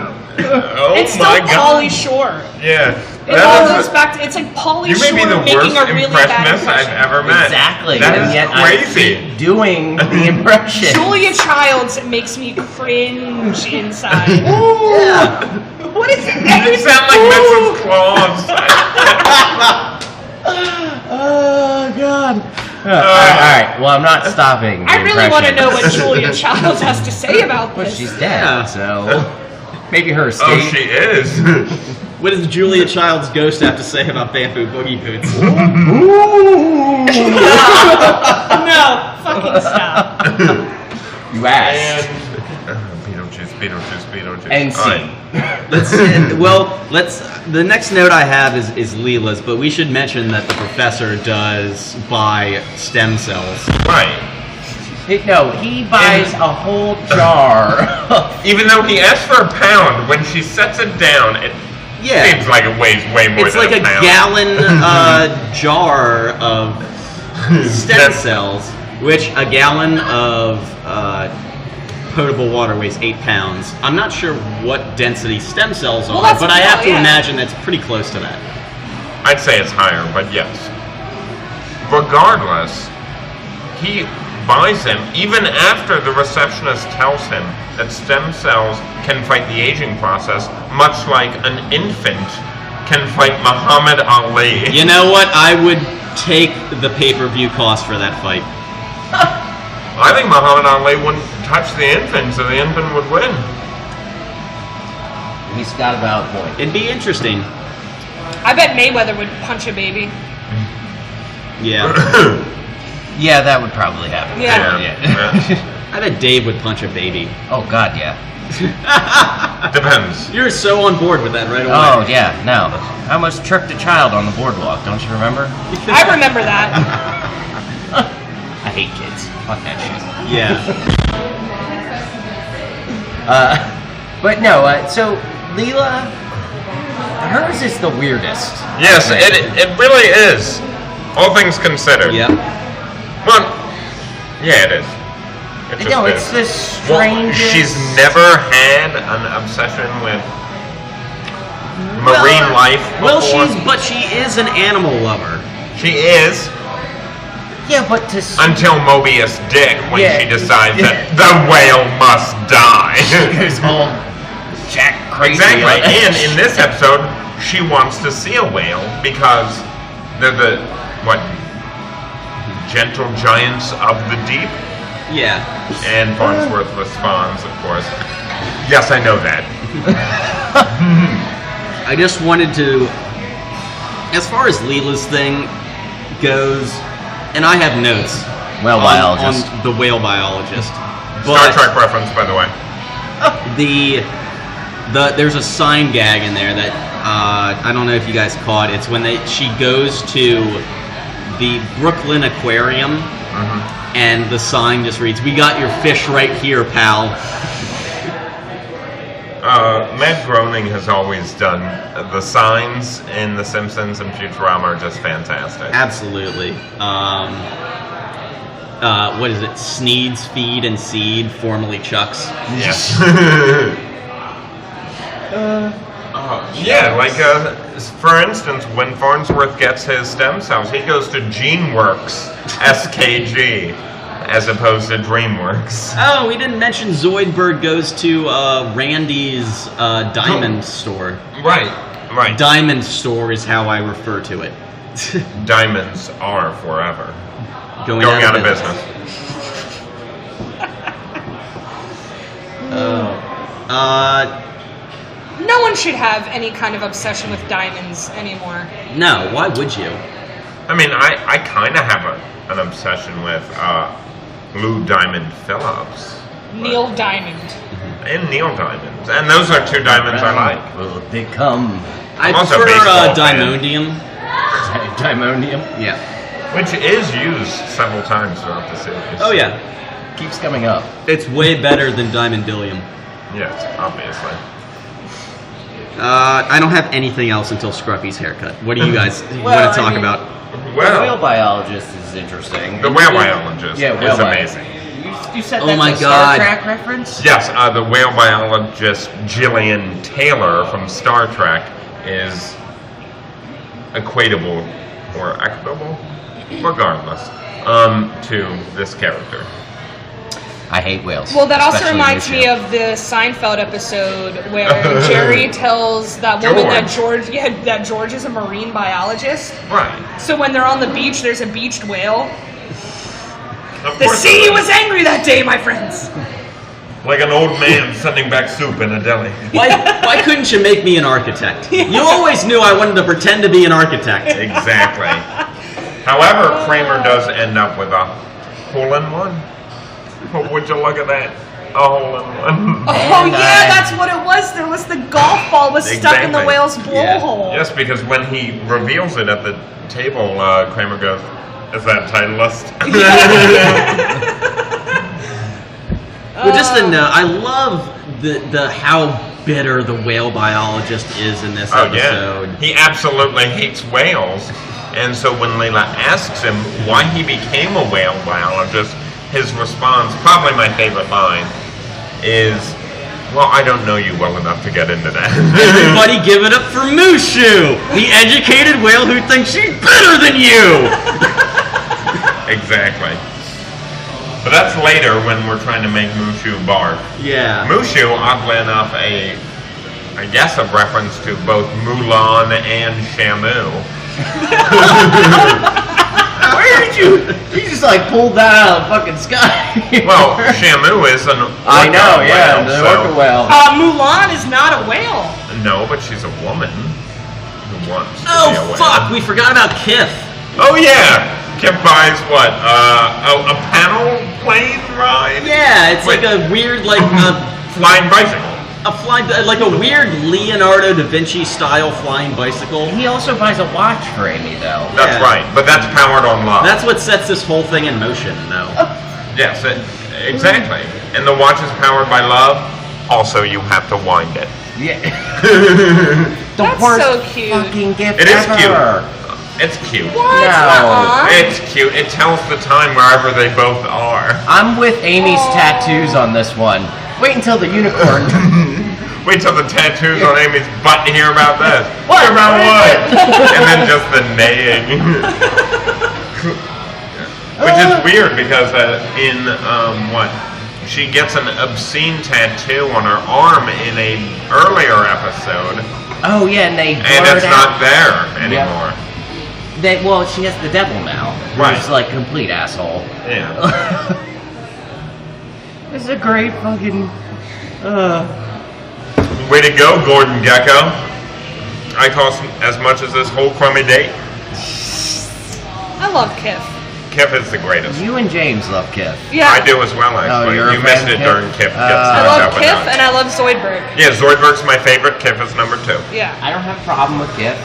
Oh It's still my God. Pauly Shore. Yeah. It all goes back to, it's like Pauly You may Shore be the making worst a really bad impressionist I've impression. ever met. Exactly. That and is yet crazy. I keep doing the impression. Julia Childs makes me cringe inside. Yeah. What is You that? sound like Mrs. Claus. Oh God. All right. Well, I'm not stopping. The I really want to know what impression. Julia Childs has to say about Well, this. she's dead, Yeah. so maybe her Oh, escape. she is. What does Julia Child's ghost have to say about bamboo boogie boots? No, fucking stop. You asked. Beetlejuice. And All right. The next note I have is Leela's, but we should mention that the professor does buy stem cells. Right. No, he buys a whole jar. Even though he asked for a pound, when she sets it down, it seems like it weighs way more It's than like a pound. gallon jar of stem That's- cells, which a gallon of potable water weighs 8 pounds. I'm not sure what density stem cells Well, are, that's but I have to yeah. imagine that's pretty close to that. I'd say it's higher, but yes. Regardless, he buys them even after the receptionist tells him that stem cells can fight the aging process, much like an infant can fight Muhammad Ali. You know what? I would take the pay-per-view cost for that fight. I think Muhammad Ali wouldn't touch the infant, so the infant would win. He's got a valid point. It'd be interesting. I bet Mayweather would punch a baby. Yeah. Yeah, that would probably happen. Yeah. I bet Dave would punch a baby. Oh God, yeah. Depends. You're so on board with that right away. Oh yeah, no. I almost tripped a child on the boardwalk. Don't you remember? I remember that. I hate kids. Fuck that shit. Yeah. But no. So Leela, hers is the weirdest. Yes, it really is. All things considered. Yep. Well, yeah, it is. It just No, is. it's the Well, strangest. she's never had an obsession with marine life before. Well, she is an animal lover. She is, Yeah, but to until Mobius Dick, when Yeah. she decides that the whale must die. goes all jack crazy. Exactly. like- And in this episode, she wants to see a whale because they're the, gentle giants of the deep? Yeah. And Farnsworth responds, of course, yes, I know that. I just wanted to, as far as Leela's thing goes, and I have notes Well, biologist. on the whale biologist. Star But Trek reference, by the way. there's a sign gag in there that I don't know if you guys caught. It's when she goes to the Brooklyn Aquarium, and the sign just reads, "We got your fish right here, pal." Matt Groening has always done the signs in The Simpsons and Futurama are just fantastic. Absolutely. What is it? Sneed's Feed and Seed, formerly Chuck's. Yes. Yeah, like for instance, when Farnsworth gets his stem cells, he goes to GeneWorks SKG as opposed to DreamWorks. Oh, we didn't mention Zoidberg goes to Randy's diamond store. Right. Right. Diamond store is how I refer to it. Diamonds are forever. Going out of business. No one should have any kind of obsession with diamonds anymore. No, why would you? I mean, I kind of have an obsession with Lou Diamond Phillips. Neil Diamond. And Neil Diamonds. And those are two diamonds I like. Will become I also a prefer baseball fan. Diamondium. Diamondium. Yeah. Which is used several times throughout the series. Oh yeah. Keeps coming up. It's way better than Diamondillium. Yes, obviously. I don't have anything else until Scruffy's haircut. What do you guys want to talk about? The Well, whale biologist is interesting. the whale biologist Yeah, whale is biologist. amazing. You said Oh that's my a Star God. Trek reference? Yes, the whale biologist Gillian Taylor from Star Trek is equatable or equitable, regardless, to this character. I hate whales. Well, that also especially reminds me Lucia. of the Seinfeld episode where Jerry tells that woman that George is a marine biologist. Right. So when they're on the beach, there's a beached whale. Of The course sea it is. was angry that day, my friends. Like an old man sending back soup in a deli. Why couldn't you make me an architect? You always knew I wanted to pretend to be an architect. Exactly. However, Kramer does end up with a hole-in-one. Oh, would you look at that? A hole-in-one. Oh yeah, that's what it was. There was the golf ball was stuck in the Exactly. whale's blowhole. Yes, because when he reveals it at the table, Kramer goes, "Is that Titleist?" But just to know, I love the how bitter the whale biologist is in this Oh episode. yeah, he absolutely hates whales, and so when Layla asks him why he became a whale biologist, his response, probably my favorite line, is, "Well, I don't know you well enough to get into that." Everybody give it up for Mushu, the educated whale who thinks she's better than you. Exactly. But that's later when we're trying to make Mushu bark. Yeah. Mushu, oddly enough, I guess a reference to both Mulan and Shamu. Where did you just like pulled that out of the fucking sky? Well, Shamu is an orca I know, yeah, whale, the so- orca whale. Mulan is not a whale. No, but she's a woman who wants to be a Oh whale. fuck, we forgot about Kif. Oh yeah! Kip buys what? A panel plane ride? Yeah, it's Wait. like a weird Flying bicycle. like a weird Leonardo da Vinci style flying bicycle. He also buys a watch for Amy, though. That's Yeah. right, but that's powered on love. That's what sets this whole thing in motion, though. Yes, exactly. And the watch is powered by love. Also, you have to wind it. Yeah. That's worst so cute. fucking gift It is ever. cute. It's cute. What? No. It's cute. It tells the time wherever they both are. I'm with Amy's tattoos on this one. Wait until the unicorn. Wait till the tattoos on Amy's butt to hear about this. What? Hear about what? And then just the neighing. Which is weird because in what? She gets an obscene tattoo on her arm in an earlier episode, Oh yeah, and they and blur it's it not out. there anymore. Well, she has the devil now. Right. Who's like complete asshole. Yeah. This is a great fucking. Way to go, Gordon Gekko. I cost as much as this whole crummy date. I love Kif. Kif is the greatest. You and James love Kif. Yeah. I do as well, actually. you're a You missed fan it of during Kif? Kif. I love Kif and I love Zoidberg. Yeah, Zoidberg's my favorite. Kif is number 2. Yeah. I don't have a problem with Kif.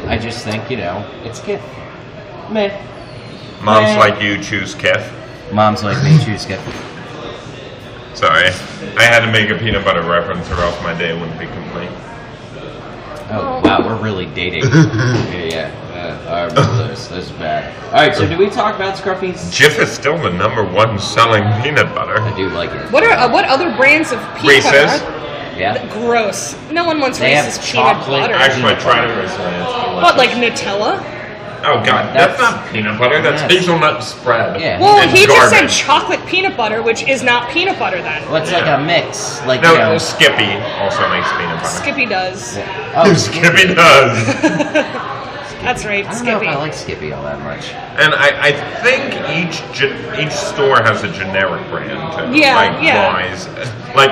I just think, it's Kif. Meh. Moms Meh. like you choose Kif. Moms like me choose Kif. Sorry. I had to make a peanut butter reference or else my day wouldn't be complete. Oh, wow, we're really dating. yeah. I remember this. This is bad. Alright, so do we talk about Scruffy's? Jif is still the number 1 selling peanut butter. I do like it. What other brands of peanut butter? Reese's. Yeah. Gross. No one wants They have Reese's peanut chocolate. butter. Actually, I tried it recently. It's delicious. What, like Nutella? Oh god, that's not peanut butter. That's hazelnut spread. Yeah. Well, And he just said garbage. chocolate peanut butter, which is not peanut butter then. Well, it's like a mix. Like, No, you know. Skippy also makes peanut butter. Skippy does. Oh, Skippy does. That's right, I don't know Skippy. if I like Skippy all that much. And I think each store has a generic brand too. Yeah, like yeah. Wise. Like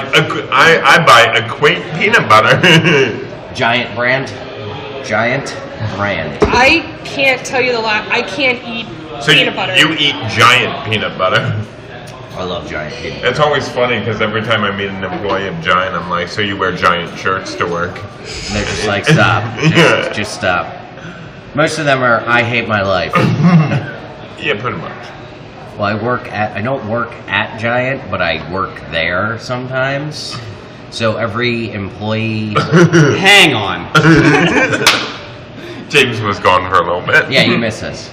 I buy Equate peanut butter. Giant brand. I can't tell you the last. I can't eat So peanut butter. you eat Giant peanut butter. I love Giant peanut. It's always funny because every time I meet an employee of Giant, I'm like, so you wear Giant shirts to work? And they're just like, stop. Just stop. Most of them are, I hate my life. Yeah, pretty much. Well, I don't work at Giant, but I work there sometimes. So every employee, Hang on. James was gone for a little bit. yeah, you miss us.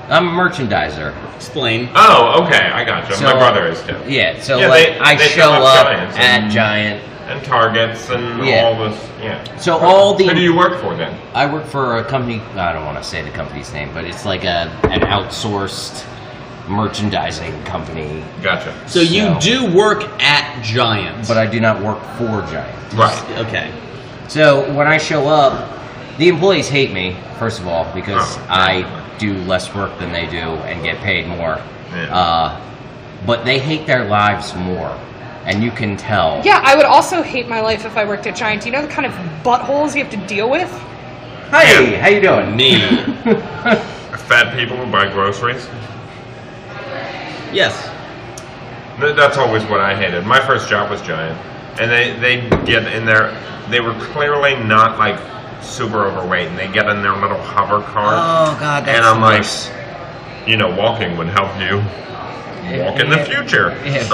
I'm a merchandiser. Explain. Oh, okay, I gotcha. So- My brother is too. Yeah, so Yeah, like I they show sell up Giants at and- Giant. And Targets and Yeah. all this, yeah. So all Who do the you work for then? I work for a company. I don't want to say the company's name, but it's like an outsourced merchandising company. Gotcha. So you do work at Giant. But I do not work for Giant. Right. Okay. So when I show up, the employees hate me, first of all, because Oh. I do less work than they do and get paid more. Yeah. But they hate their lives more, and you can tell. Yeah, I would also hate my life if I worked at Giant. Do you know the kind of buttholes you have to deal with? Hey, how you doing? Me. Fat people who buy groceries? Yes. That's always what I hated. My first job was Giant. And they get in there, they were clearly not like super overweight, and they get in their little hover car. Oh God, that's and I'm the like, worst. you know, walking would help you walk in the future. Yeah.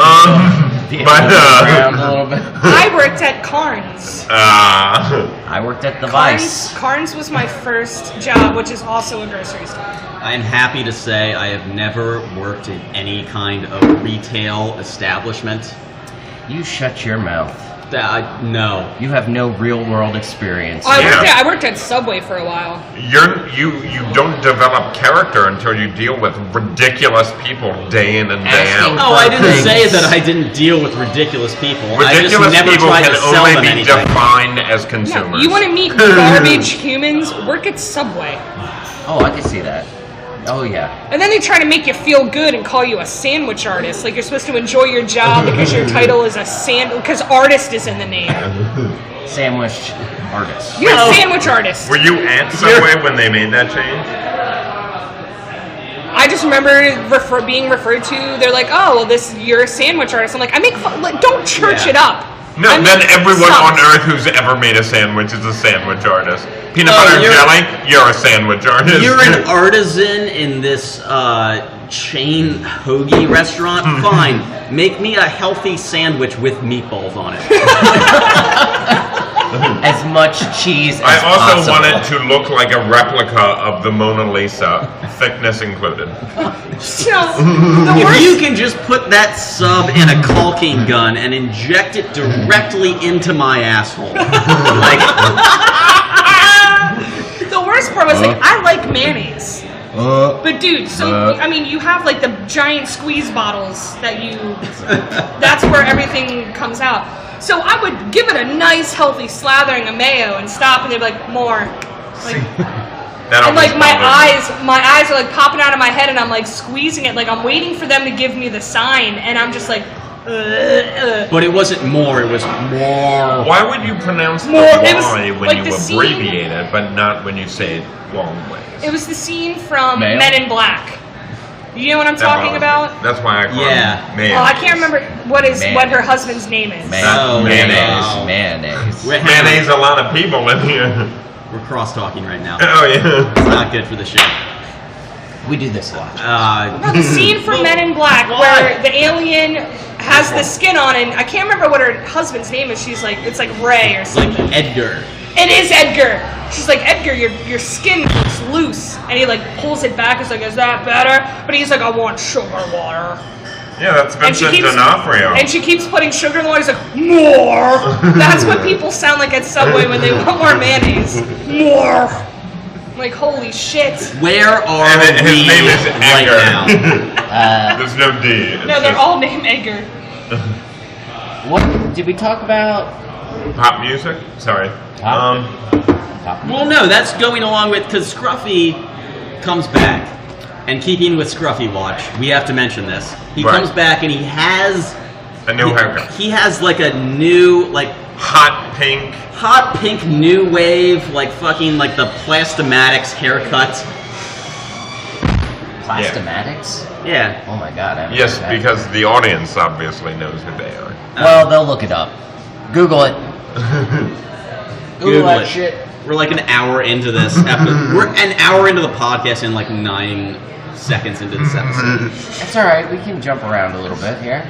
But around a little bit. I worked at Carnes. I worked at the Vice. Carnes was my first job, which is also a grocery store. I'm happy to say I have never worked in any kind of retail establishment. You shut your mouth. No. You have no real world experience. I worked at Subway for a while. You don't develop character until you deal with ridiculous people day in and day Asking out. Oh, I didn't Things. say that I didn't deal with ridiculous people. I just Ridiculous never people tried can to sell only them be anything. defined as No, consumers. you want to meet garbage humans? Work at Subway. Oh, I can see that. Oh yeah. And then they try to make you feel good and call you a sandwich artist. Like you're supposed to enjoy your job because your title is because artist is in the name. Sandwich artist. You're a sandwich artist. Were you at Subway when they made that change? I just remember being referred to. They're like, "Oh, well, you're a sandwich artist." I'm like, "I make fun. Like, don't church it up." No, I then make everyone on subs. earth who's ever made a sandwich is a sandwich artist. Peanut Oh, butter and you're- jelly, you're a sandwich artist. You're an artisan in this chain hoagie restaurant? Fine. Make me a healthy sandwich with meatballs on it. As much cheese as I also possible. wanted to look like a replica of the Mona Lisa, thickness included. So, the If worst. you can just put that sub in a caulking gun and inject it directly into my asshole. Like, The worst part was like I like mayonnaise. But dude, I mean, you have like the giant squeeze bottles that's where everything comes out. So I would give it a nice healthy slathering of mayo and stop, and they'd be like, more. Like, That and like almost bothered me. my eyes are like popping out of my head, and I'm like squeezing it, like I'm waiting for them to give me the sign, and I'm just like, but it wasn't more, it was more. Why would you pronounce the More- it was Y when like you the scene- abbreviate it, but not when you say it long ways? It was the scene from Mayo? Men in Black. You know what I'm That talking bothers me. about? That's why I call Yeah. it mayonnaise. Oh, I can't remember what her husband's name is. Oh, mayonnaise. wow. Mayonnaise. We're Mayonnaise, a lot of people in here. We're cross-talking right now. Oh, yeah. It's not good for the show. We do this a lot. No, the scene from Men in Black where the alien has the skin on, and I can't remember what her husband's name is. She's like, it's like Ray or It's like something. Edgar. It is Edgar. She's like, Edgar, your skin looks loose, and he like pulls it back. He's like, is that better? But he's like, I want sugar water. Yeah, that's Vincent D'Onofrio. And she keeps putting sugar in the water. He's like, more. That's what people sound like at Subway when they want more mayonnaise. More. Like, holy shit. Where are And his we name is right Edgar. now? There's no D. It's No, they're just all named Edgar. What did we talk about? pop music. Sorry. Pop? Well, no, that's going along with, because Scruffy comes back. And keeping with Scruffy Watch, we have to mention this. He Right. comes back and he has... A new haircut. He has like a new, like, Hot pink. hot pink new wave, like fucking like the Plastomatics haircut. Plastomatics? Yeah. Oh my god. I haven't Yes, heard that. because the audience obviously knows who they are. Well, they'll look it up. Google it. Google that it. shit. We're like an hour into this episode. We're an hour into the podcast and like 9 seconds into this episode. That's alright, we can jump around a little bit here.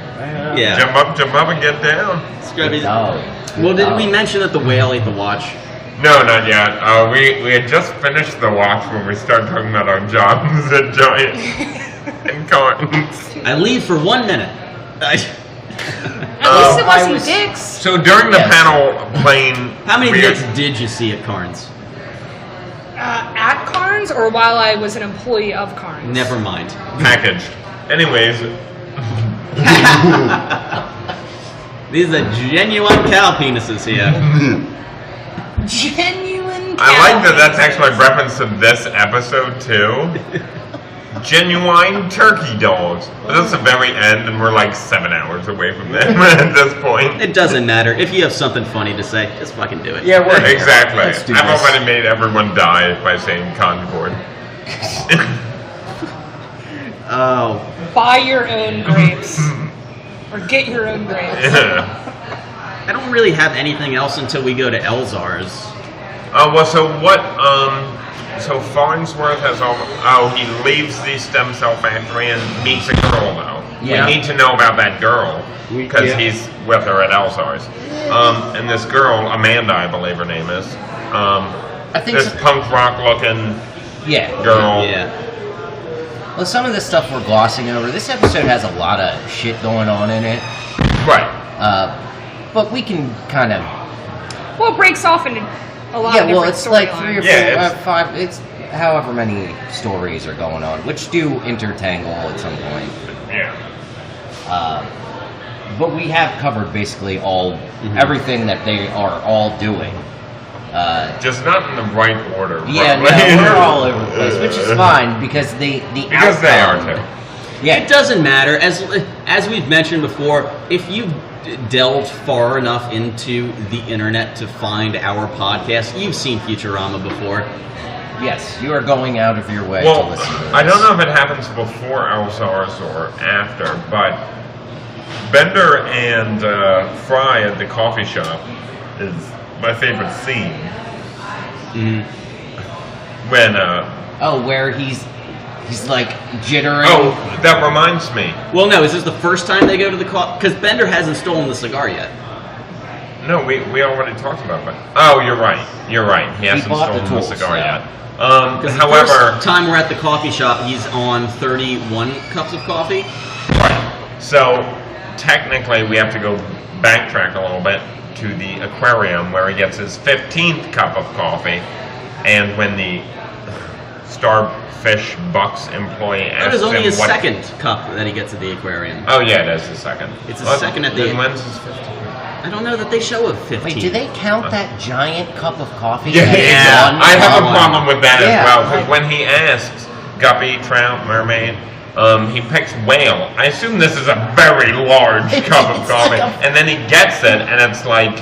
Yeah. Jump up, and get down. Scruffy. No. Well, did we mention that the whale ate the watch? No, not yet. We had just finished the watch when we started talking about our jobs at Giant and Cartons. I leave for 1 minute. At least it wasn't dicks. So during the Yes. panel playing, How many we dicks had- did you see at Carnes? At Carnes or while I was an employee of Carnes? Never mind. packaged. Anyways, These are genuine cow penises here. Genuine I like that that's actually a reference to this episode too. Genuine turkey dogs. But that's the very end, and we're like 7 hours away from them at this point. It doesn't matter. If you have something funny to say, just fucking do it. Yeah, we're here. Exactly. Let's do I've this. already made everyone die by saying Concord. Oh. Buy your own grapes. Or get your own grapes. I don't really have anything else until we go to Elzar's. Well, so what, so Farnsworth has he leaves the stem cell factory and meets a girl, though. Yeah. We need to know about that girl, because Yeah. he's with her at Elzar's. And this girl, Amanda, I believe her name is, I think this so. punk rock looking Yeah. girl. Yeah. Well, some of this stuff we're glossing over. This episode has a lot of shit going on in it. Right. But we can kind of... Well, it breaks off into a lot Yeah, of well, different it's like 3 or 4, Yeah, it's- 5... It's however many stories are going on, which do intertangle at some point. Yeah. But we have covered basically everything that they are all doing. Just not in the right order. Yeah, no, probably. we're all over the place, which is fine because Because they are outcome- too. Yeah, It doesn't matter. As we've mentioned before, if you delved far enough into the internet to find our podcast, you've seen Futurama before. yes, you are going out of your way to Well, listen to this. I don't know if it happens before Elzar's or after, but Bender and Fry at the coffee shop is my favorite scene. When, where he's like jittering. oh, that reminds me. Well, no, is this the first time they go to the coffee? Because Bender hasn't stolen the cigar yet. No, we already talked about that. Oh, you're right. You're right. He hasn't bought the stolen the tools, cigar yeah. yet. Because the However, first time we're at the coffee shop, he's on 31 cups of coffee. right. So technically, we have to go backtrack a little bit to the aquarium where he gets his 15th cup of coffee, and when the Starfish Bucks employee That asks is only him his what. second cup that he gets at the aquarium. Oh yeah, it is the second. It's his second at the- Then when's his 15th? I don't know that they show a 15. Wait, do they count that giant cup of coffee? Yeah, as one I have a cup? problem with that Yeah, as well, because like- when he asks guppy, trout, mermaid, he picks whale. I assume this is a very large cup of It's coffee, like a- and then he gets it, and it's like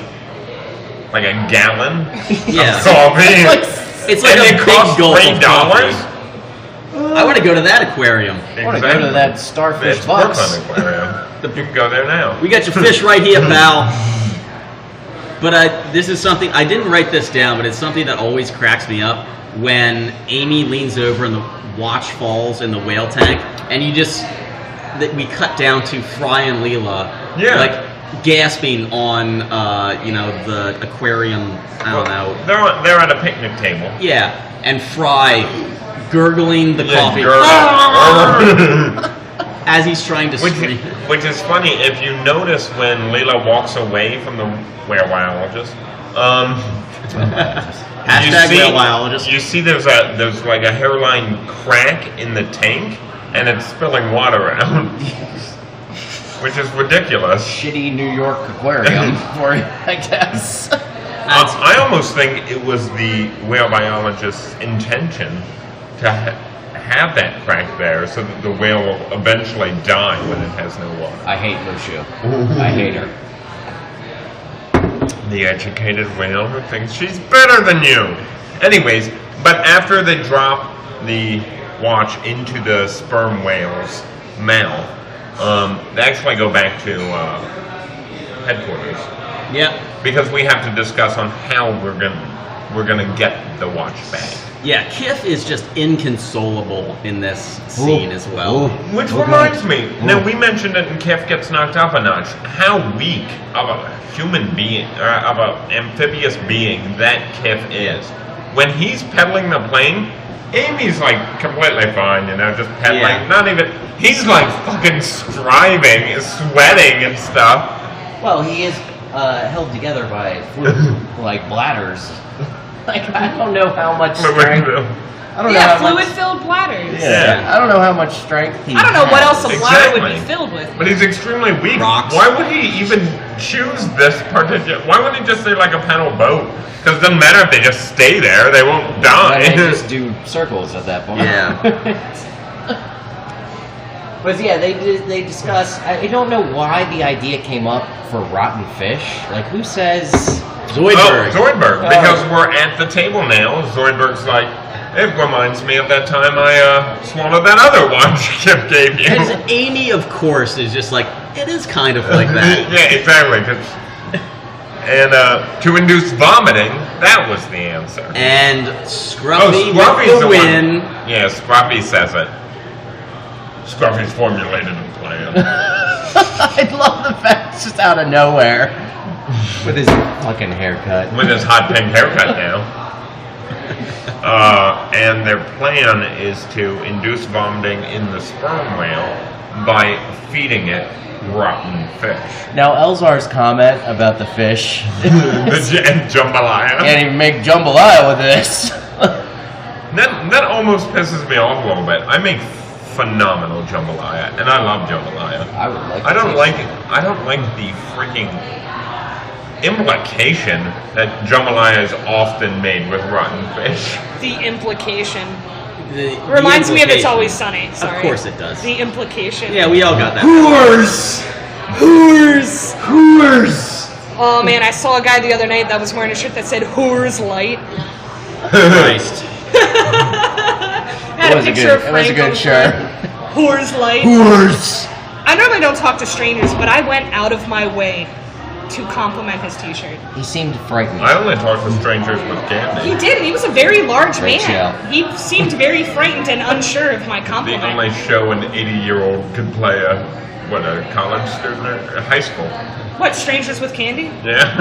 a gallon Yeah. of coffee. It's like and a it big costs gulp of $3. coffee. I want to go to that aquarium. I want to go to that Starfish It's Bucks. Brooklyn Aquarium. You can go there now. We got your fish right here, pal. But this is something, I didn't write this down, but it's something that always cracks me up when Amy leans over and the watch falls in the whale tank, and we cut down to Fry and Leela, Yeah. like gasping on, the aquarium, I don't know. They're at a picnic table. Yeah, and Fry gurgling the coffee as he's trying to scream. Which is funny if you notice when Leela walks away from the werewologist. Hashtag whale biologist. You see there's like a hairline crack in the tank, and it's spilling water out. Which is ridiculous. Shitty New York aquarium for you, I guess. I almost think it was the whale biologist's intention to have that crack there so that the whale will eventually die when it has no water. I hate Mushu. I hate her. The educated whale who thinks she's better than you. Anyways, but after they drop the watch into the sperm whale's mouth, they actually go back to headquarters. Yeah. Because we have to discuss on how we're gonna get the watch back. Yeah, Kif is just inconsolable in this scene as well. Which reminds me, now we mentioned it and Kif gets knocked up a notch. How weak of a human being, or of an amphibious being that Kif is. When he's pedaling the plane, Amy's like completely fine, just pedaling. Yeah. Not even, he's like fucking striving, sweating and stuff. Well, he is held together by like bladders. Like, I don't know how much strength. I don't know how fluid-filled bladders. Yeah, I don't know how much strength he I don't know what has. else a bladder would be filled with. But he's extremely weak. Rocks. Why would he even choose this particular? Why wouldn't he just say like a paddle boat? Because it doesn't matter if they just stay there; they won't die. They just do circles at that point. Yeah. But yeah, they discuss. I don't know why the idea came up for rotten fish. Like, who says? Zoidberg. Oh, Zoidberg. Because we're at the table now. Zoidberg's like, it reminds me of that time I swallowed that other watch Kip gave you. And Amy, of course, is just like, it is kind of like that. Yeah, exactly. And to induce vomiting, that was the answer. And Scruffy Scruffy's with the the win. one. Yeah, Scruffy says it. Scruffy's formulated a plan. I love the fact it's just out of nowhere with his fucking haircut. With his hot pink haircut now. And their plan is to induce vomiting in the sperm whale by feeding it rotten fish. Now, Elzar's comment about the fish. And jambalaya. Can't even make jambalaya with this. That almost pisses me off a little bit. I make phenomenal jambalaya, and I love jambalaya. I would like. I don't like the freaking implication that jambalaya is often made with rotten fish. The implication. The Reminds me of It's implication. Always Sunny. Sorry. Of course it does. The implication. Yeah, we all got that. Whores! Oh man, I saw a guy the other night that was wearing a shirt that said Whores Light. Christ. Had a picture of Frank It was a on good the shirt. front. Whores Light. Whores! I normally don't talk to strangers, but I went out of my way to compliment his t-shirt. He seemed frightened. I only talk to strangers with candy. He did, and he was a very large Great man. show. He seemed very frightened and unsure of my The compliment. only show an 80-year-old could play a college student or high school. What, Strangers with Candy? Yeah.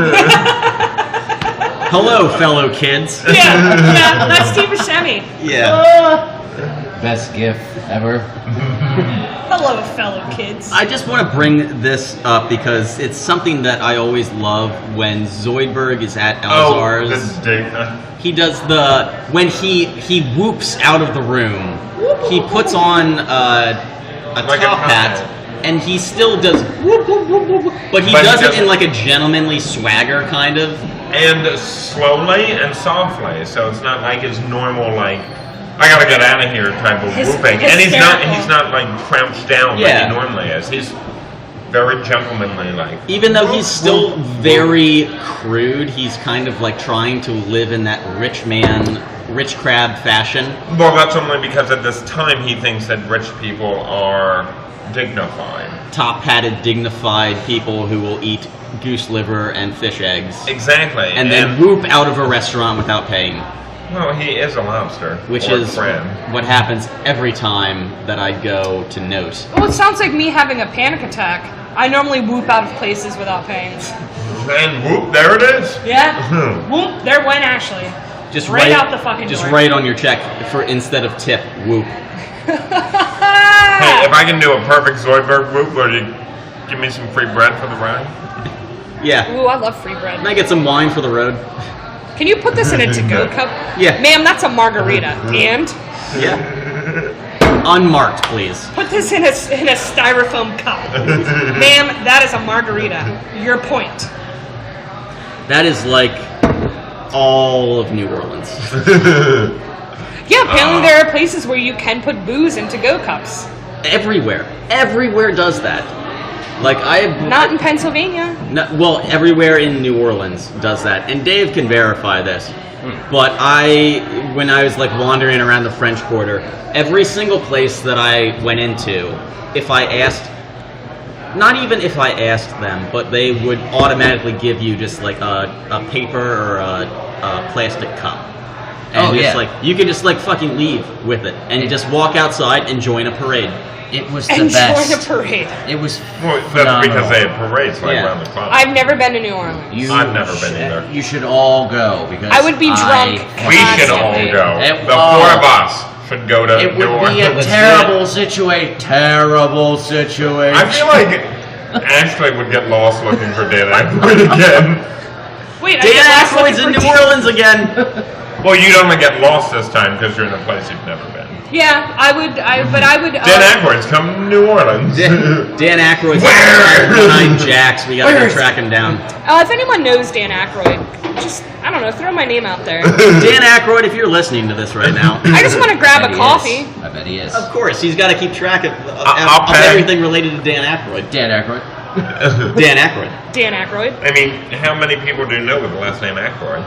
Hello, fellow kids. Yeah, that's Steve Buscemi. Yeah. Best gif ever. Hello, fellow kids. I just want to bring this up because it's something that I always love when Zoidberg is at Elzar's. this is Dave. He does when he whoops out of the room. He puts on a Like a top top hat, hat. and he still does whoop whoop whoop whoop. But he does it in like a gentlemanly swagger kind of. And slowly and softly, so it's not like his normal like I gotta get out of here type of whooping. And he's not like crouched down like he normally is. He's very gentlemanly like. Even though he's still very crude, he's kind of like trying to live in that rich crab fashion. Well, that's only because at this time he thinks that rich people are dignified. Top-hatted, dignified people who will eat goose liver and fish eggs. Exactly. And then whoop out of a restaurant without paying. Well, he is a lobster. Which or is crab. what happens every time that I go to Note. Well, it sounds like me having a panic attack. I normally whoop out of places without paying. And whoop, there it is. Yeah. Whoop, there went Ashley. Just right out the fucking Just door. write on your check for instead of tip, whoop. Hey, if I can do a perfect Zoidberg whoop, will you give me some free bread for the ride? Yeah. Ooh, I love free bread. Can I get some wine for the road? Can you put this in a to-go cup? Yeah. Ma'am, that's a margarita. And Yeah. Unmarked, please. put this in a styrofoam cup. Ma'am, that is a margarita. Your point. That is like all of New Orleans. Yeah, apparently there are places where you can put booze in to-go cups. Everywhere does that. Like Not in Pennsylvania. well, everywhere in New Orleans does that, and Dave can verify this. But when I was like wandering around the French Quarter, every single place that I went into, if I asked, not even if I asked them, but they would automatically give you just like a paper or a plastic cup. And like you could just like fucking leave with it and just walk outside and join a parade. It was the And best. join a parade. It was Well, that's phenomenal. because they had parades like around the clock. I've never been to New Orleans. I've never been either. You should all go because I would be drunk. We should all go. It- The four of us should go to It New would be Orleans. a terrible situation. Terrible situation. I feel like Ashley would get lost looking for Dan Aykroyd again. Wait, Dan get lost Aykroyd's in looking New for- Orleans again. Well, you'd only get lost this time because you're in a place you've never been. Yeah, I would. Dan Aykroyd's come to New Orleans. Dan Aykroyd's Where? behind Jax. We gotta Where go is- track him down. If anyone knows Dan Aykroyd, just I don't know, throw my name out there. Dan Aykroyd, if you're listening to this right now, I just want to grab I bet a he coffee. is. I bet he is. of course he's got to keep track of I'll pay. everything related to Dan Aykroyd. Dan Aykroyd. Dan Aykroyd. Dan Aykroyd. I mean, how many people do you know with the last name Aykroyd?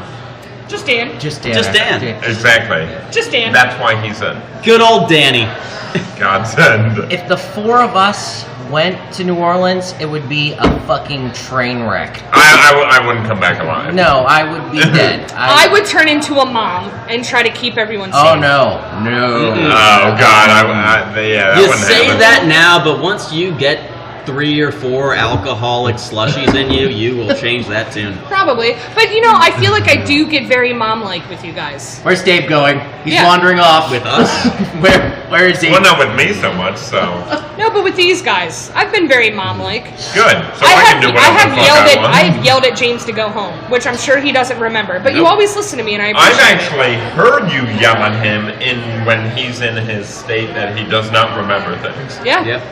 Just Dan. Just Dan. Just Dan. Exactly. Just Dan. That's why he's a Good old Danny. godsend. If the four of us went to New Orleans, it would be a fucking train wreck. I wouldn't come back alive. No, I would be dead. I would turn into a mom and try to keep everyone safe. Oh no, no. Oh God, that You wouldn't say happen. that now, but once you get 3 or 4 alcoholic slushies in you, you will change that tune. Probably. But you know, I feel like I do get very mom-like with you guys. Where's Dave going? He's Yeah. wandering off. With us? Where is he? Well, not with me so much. So No, but with these guys, I've been very mom-like. good. So I can do whatever the fuck I want. I have yelled at James to go home, which I'm sure he doesn't remember. But you Nope. always listen to me, and I I've appreciate it. actually heard you yell at him when he's in his state that he does not remember things. Yeah. Yep.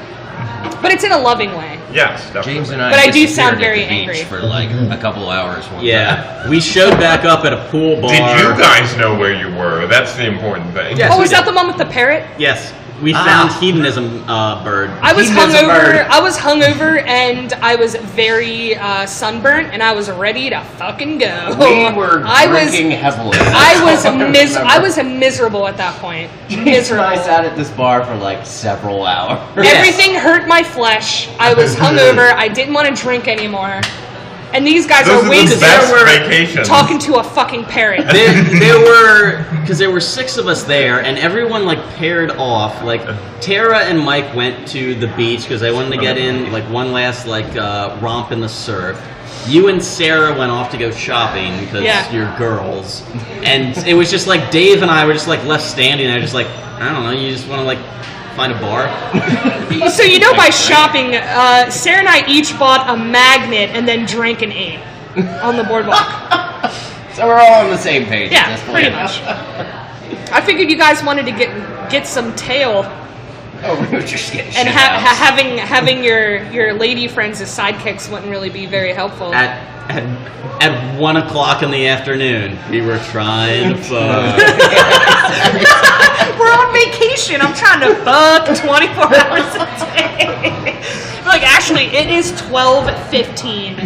But it's in a loving way. Yes, definitely. James and I But I do disappeared sound at very the beach angry. for like a couple hours one time. Yeah. We showed back up at a pool bar. Did you guys know where you were? That's the important thing. Yes. Oh, we was that did. the one with the parrot? Yes. We found Hedonism Bird. I was Hedonism bird. hungover. I was hungover, and I was very sunburnt, and I was ready to fucking go. We were I drinking heavily. I was miserable at that point. James and I Miserable. sat at this bar for like several hours. Everything hurt my flesh. I was hungover. I didn't want to drink anymore. And these guys Those are are the wasted best vacations. talking to a fucking parrot. There were 6 of us there, and everyone like paired off. Like Tara and Mike went to the beach because they wanted to get in like one last like romp in the surf. You and Sarah went off to go shopping because Yeah. you're girls, and it was just like Dave and I were just like left standing there, just like I don't know. You just want to like find a bar. So you know, by shopping, Sarah and I each bought a magnet and then drank and ate on the boardwalk. So we're all on the same page at Yeah, this point. pretty much. I figured you guys wanted to get some tail, Oh, we were just getting and shit out. having your lady friends as sidekicks wouldn't really be very helpful. At 1 o'clock in the afternoon, we were trying to fuck. We're on vacation. I'm trying to fuck 24 hours a day. Like, Ashlie, it is 12:15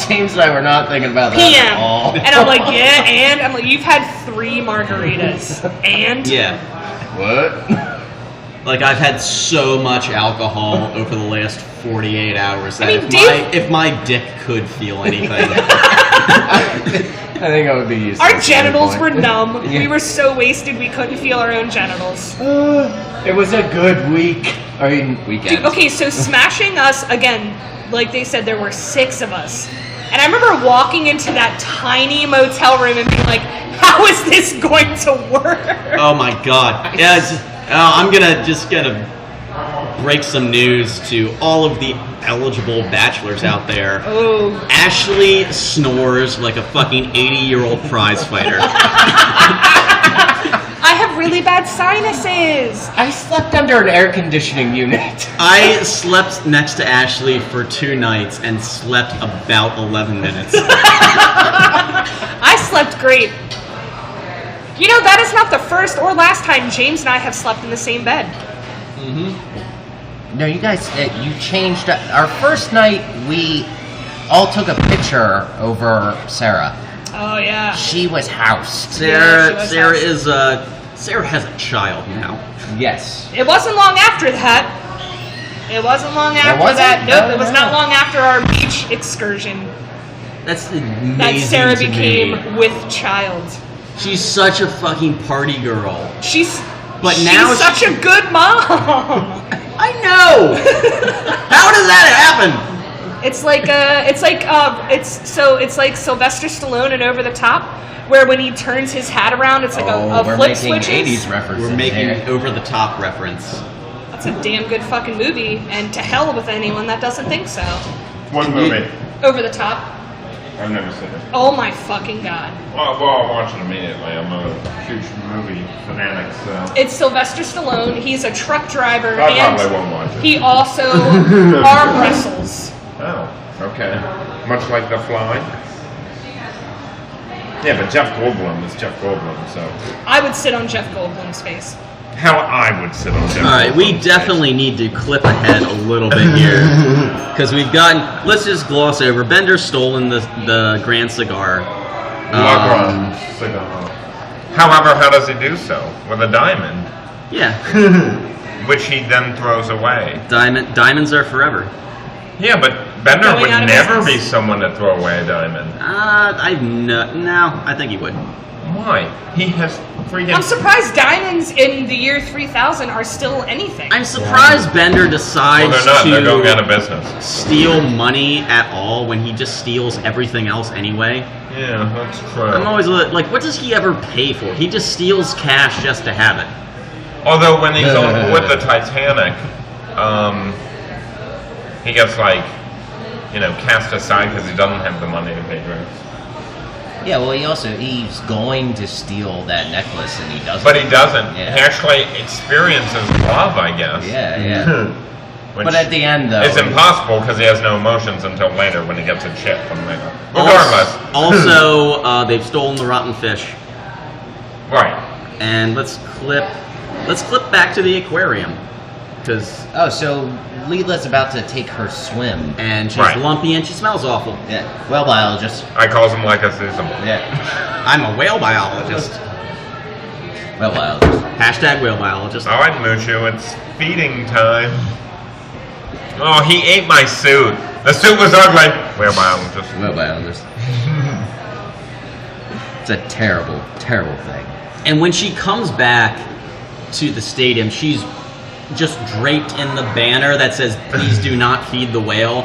James and I were not thinking about that p.m. at all. And I'm like, yeah, and I'm like, you've had 3 margaritas, and Yeah. What? Like, I've had so much alcohol over the last 48 hours that I mean, if my dick could feel anything. I think I would be used to our this at that genitals point. were numb. Yeah. We were so wasted we couldn't feel our own genitals. It was a good week. I mean, weekend. Dude, okay, so smashing us again, like they said, there were 6 of us. And I remember walking into that tiny motel room and being like, how is this going to work? Oh my god. Yeah, I'm gonna break some news to all of the eligible bachelors out there. Oh. Ashlie snores like a fucking 80-year-old prize fighter. I have really bad sinuses. I slept under an air conditioning unit. I slept next to Ashlie for 2 nights and slept about 11 minutes. I slept great. You know, that is not the first or last time James and I have slept in the same bed. Mm-hmm. No, you guys, you changed. Our first night, we all took a picture over Sarah. Oh, yeah. She was housed. Sarah has a child now. Yes. It wasn't long after that. It wasn't long after wasn't? that. Nope, No, it was no. not long after our beach excursion That's amazing that Sarah to became me. with child. She's such a fucking party girl. She's Now such a good mom. I know. How does that happen? It's like Sylvester Stallone in Over the Top, where when he turns his hat around, it's like a we're flip making switches. 80s references. We're making here. over the top reference. That's a damn good fucking movie, and to hell with anyone that doesn't think so. What movie? Over the Top. I've never seen it. Oh my fucking god. Well, I'll watch it immediately. I'm a huge movie fanatic, so It's Sylvester Stallone. He's a truck driver, I probably and won't watch it. he also arm wrestles. Oh, okay. Much like The Fly. Yeah, but Jeff Goldblum is Jeff Goldblum, so I would sit on Jeff Goldblum's face. how I would sit on Jeff. All right, we Goldblum's definitely need to clip ahead a little bit here because we've gotten. Let's just gloss over. Bender's stolen the Grand Cigar. face. Cigar. However, how does he do so? With a diamond, Yeah, which he then throws away. diamonds are forever. Yeah, but Bender Going would out of never business. be someone to throw away a diamond. I think he would. Why? He has freaking. I'm surprised diamonds in the year 3000 are still anything. I'm surprised Bender decides Well, they're not. They're going out of to business. steal money at all when he just steals everything else anyway. Yeah, that's true. I'm always like, what does he ever pay for? He just steals cash just to have it. Although when he's on with the Titanic, he gets cast aside because he doesn't have the money to pay drinks. Yeah, well, he's going to steal that necklace, and he doesn't. But he doesn't. Yeah. He actually experiences love, I guess. Yeah. Which But at the end, though, it's impossible because he has no emotions until later when he gets a chip from later. Regardless, Also, they've stolen the rotten fish. right? And let's clip back to the aquarium because so Leela's about to take her swim. and she's Right. lumpy and she smells awful. Yeah, well, biologist. I calls him like I sees him. Yeah, I'm a whale biologist. well, biologist. Hashtag whale biologist. All right, Mushu, it's feeding time. Oh, he ate my suit. The suit was ugly. We're biologists. Well, biologist. It's a terrible, terrible thing. And when she comes back to the stadium, she's just draped in the banner that says, "Please do not feed the whale."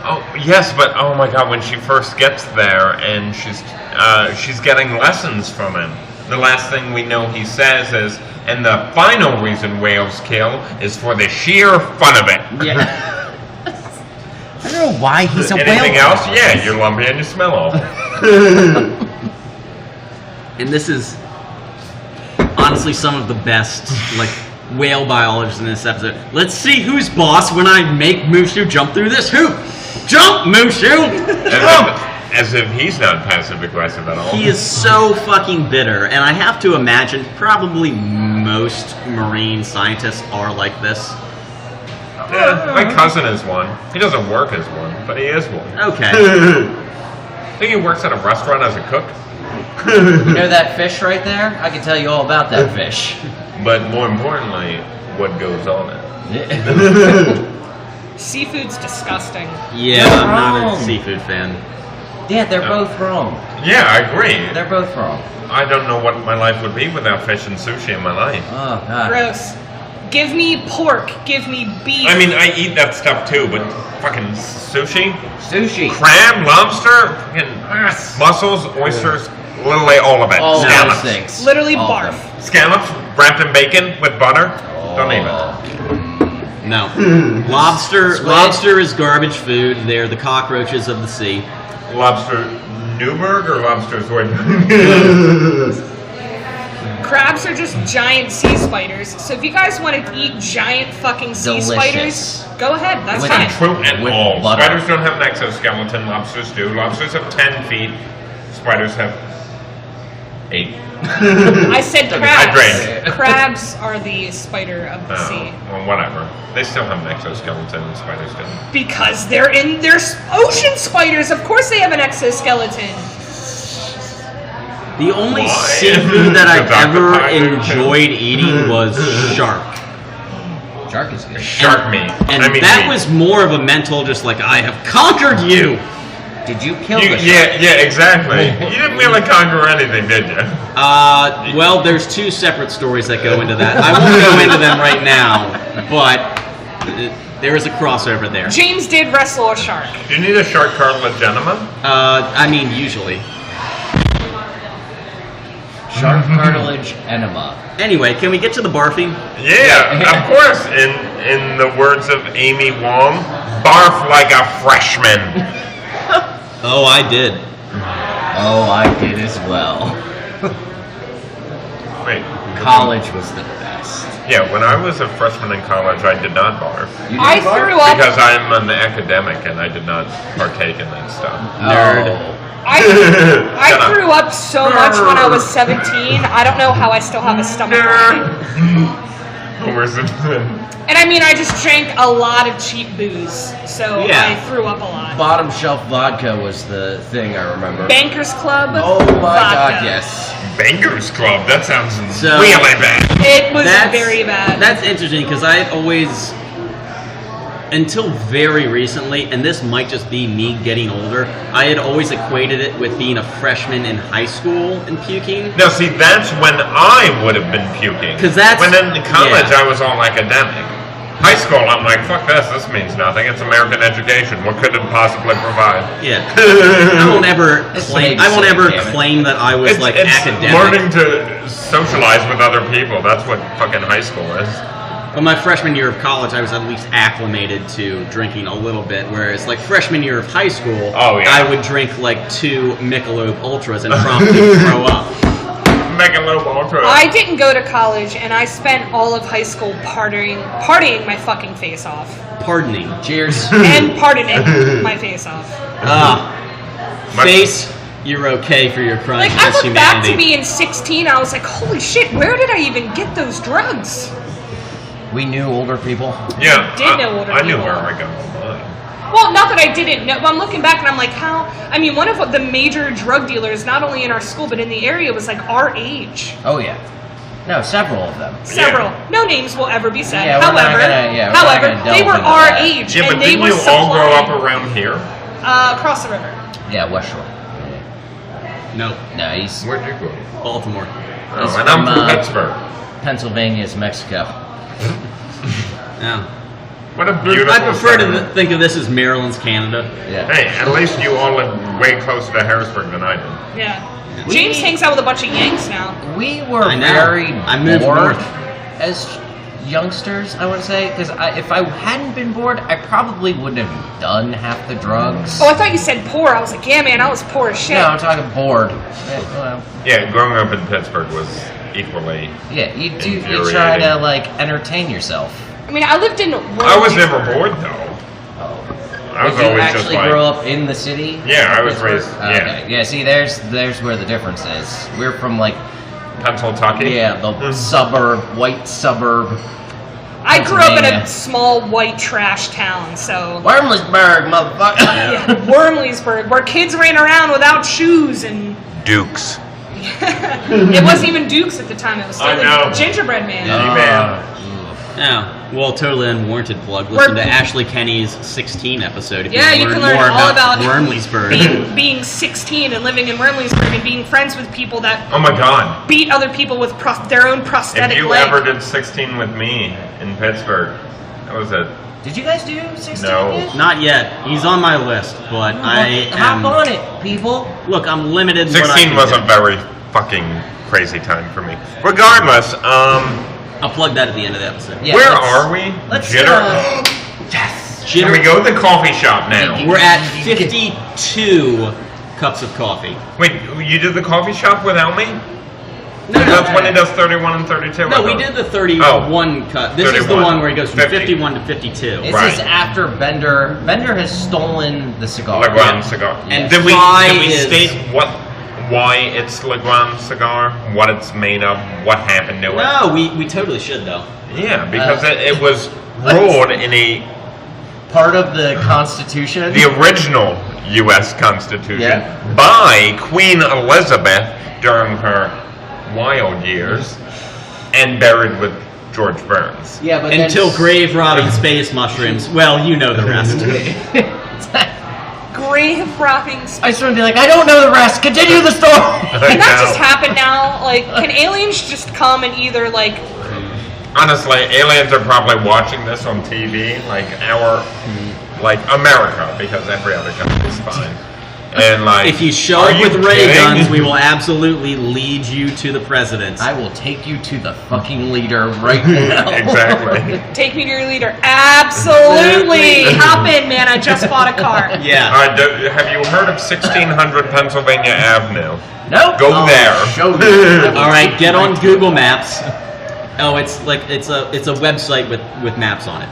Oh yes, but oh my God, when she first gets there and she's getting lessons from him. The last thing we know he says is, "And the final reason whales kill is for the sheer fun of it." Yeah. I don't know why he's a whale. Anything else? Yeah, you're lumpy and you smell awful. And this is honestly some of the best whale biologists in this episode. Let's see who's boss when I make Mushu jump through this hoop. Jump, Mushu! Jump! As if he's not passive aggressive at all. He is so fucking bitter, and I have to imagine probably most marine scientists are like this. Yeah, my cousin is one. He doesn't work as one, but he is one. Okay. I think he works at a restaurant as a cook. You know that fish right there? I can tell you all about that fish. But more importantly, what goes on it. Seafood's disgusting. Yeah, You're I'm not a wrong. seafood fan. Yeah, they're both wrong. Yeah, I agree. They're both wrong. I don't know what my life would be without fish and sushi in my life. Oh, God. Gross. Give me pork. Give me beef. I mean, I eat that stuff too, but fucking sushi, Sushi. crab, lobster, fucking mussels, oysters, literally all of it. All those Scallops. things. Literally All of barf. them. Scallops wrapped in bacon with butter. Don't even. No. Lobster is garbage food. They're the cockroaches of the sea. Lobster Newburgh or lobster Zoidberg? Crabs are just giant sea spiders. So if you guys want to eat giant fucking sea spiders, go ahead. That's It's fine. not true at With all. butter. Spiders don't have an exoskeleton. Lobsters do. Lobsters have 10 feet. Spiders have 8. I said I crabs. drank. Crabs are the spider of the sea. Well, whatever. They still have an exoskeleton, and spiders don't. Because they're ocean spiders. Of course they have an exoskeleton. The only Why? seafood that I've Because ever octopi are enjoyed eating was shark. Shark is good. Shark meat. And I mean, that meat. was more of a mental, just like, I have conquered you! Did you kill the shark? Yeah, exactly. You didn't really conquer anything, did you? Well, there's 2 separate stories that go into that. I won't go into them right now, but there is a crossover there. James did wrestle a shark. Do you need a shark cartilage enema? I mean, usually. Shark cartilage enema. Anyway, can we get to the barfing? Yeah, of course. In the words of Amy Wong, barf like a freshman. Oh, I did. Oh, I did as well. Wait. College was the best. Yeah, when I was a freshman in college, I did not barf. You I did barf? threw up. Because I'm an academic and I did not partake in that stuff. Nerd. Oh. I Shut up. threw up so much when I was 17. I don't know how I still have a stomach. Homer Simpson. And I mean, I just drank a lot of cheap booze, so Yeah. I threw up a lot. Bottom shelf vodka was the thing I remember. Bankers Club. Oh my vodka. god, yes. Bangers Club. That sounds So- really bad. It was very bad. That's interesting because I had always, until very recently, and this might just be me getting older, I had always equated it with being a freshman in high school and puking. No, see, that's when I would have been puking. 'Cause that's- when in college yeah. I was all academic. High school, I'm like, fuck this. This means nothing. It's American education. What could it possibly provide? Yeah, I won't ever It's claim. babysitting, I won't ever damn it. claim that I was like it's academic. learning to socialize with other people. That's what fucking high school is. But my freshman year of college, I was at least acclimated to drinking a little bit. Whereas, like freshman year of high school, Oh, yeah. I would drink like 2 Michelob Ultras and promptly throw up. Michelob Ultra. I didn't go to college, and I spent all of high school partying my fucking face off. Pardoning. Cheers. And pardoning my face off. My- Face, you're okay for your crimes Like, I against look back to humanity. being 16, I was like, holy shit, where did I even get those drugs? We knew older people. Yeah, did know older I knew people. where I got mine. Well, not that I didn't know, but I'm looking back and I'm like, how? I mean, one of the major drug dealers, not only in our school, but in the area, was like our age. Oh yeah. No, several of them. Several. No names will ever be said. Yeah, we're not however, gonna- yeah, we're not however, gonna they delve were into our that. age, Yeah, and but they didn't were you all grow up supplying around here? across the river. Yeah, West Shore. No, No, he's Where'd you go? Baltimore. Oh, He's and I'm from, from Pittsburgh. Pennsylvania's Mexico. Yeah. What a beautiful I prefer to settlement. think of this as Maryland's Canada. Yeah. Hey, at least you all live way closer to Harrisburg than I did. Yeah. James hangs out with a bunch of Yanks now. We were I know. very I moved bored north. as youngsters, I would say, because if I hadn't been bored, I probably wouldn't have done half the drugs. Oh, I thought you said poor. I was like, yeah, man, I was poor as shit. No, I'm talking bored. Well, Yeah, growing up in Pittsburgh was equally. yeah, you try Infuriating. to like entertain yourself. I mean, I lived in. I was never bored though. I was Did you always actually just like. grow up in the city? Yeah, I was Pittsburgh? raised- yeah. Okay. Yeah, see, there's where the difference is. We're from like, Pennsylvania. yeah, the suburb, white suburb. I grew up in Pennsylvania. a small white trash town, so. Wormlesburg, motherfucker. Yeah, Wormleysburg, where kids ran around without shoes and. Dukes. It wasn't even Dukes at the time. It was still I know. the Gingerbread Man. Yeah. Man. Yeah. Well, totally unwarranted plug. Listen to Ashley Kenny's 16 episode if Yeah, you you want to can learn more learn all about Wormleysburg. being 16 and living in Wormleysburg and being friends with people that Oh my God. beat other people with their own If prosthetic you leg. ever did 16 with me in Pittsburgh, that was it. Did you guys do 16 No. yet? Not yet. He's on my list, but I Hop am. on it, people. Look, I'm limited. in what I 16 can was do. a very fucking crazy time for me. Regardless, I'll plug that at the end of the episode. Yeah, Where are we? Let's Jitter. yes. Can we go to the coffee shop now? We're at 52 cups of coffee. Wait, you did the coffee shop without me? No, That's when he does 31 and 32. No, we did the 31 cut. This is the 31. one where he goes from 50. 51 to 52. This Right. is after Bender. Bender has stolen the cigar. Legrand cigar. And did we Fry is- state why it's Legrand cigar? What it's made of? What happened to it? No, we totally should though. Yeah, because it was ruled in Part of the Constitution. the original U.S. Constitution Yeah. by Queen Elizabeth during her wild years, and buried with George Burns. Yeah, but Until then, grave robbing space mushrooms. Well, you know the rest. Grave robbing. I just want to be like, I don't know the rest. Continue the story. Can that just happen now? Like, can aliens just come and either like? Honestly, aliens are probably watching this on TV, like America, because every other country's fine. And like, If you show are up with ray kidding? guns, we will absolutely lead you to the president. I will take you to the fucking leader right now. Exactly. Take me to your leader. Absolutely. Hop in, man. I just bought a car. Yeah. Have you heard of 1600 Pennsylvania Avenue? Nope. Go there. Show me. All right, get on Google Maps. Oh, it's a website with maps on it.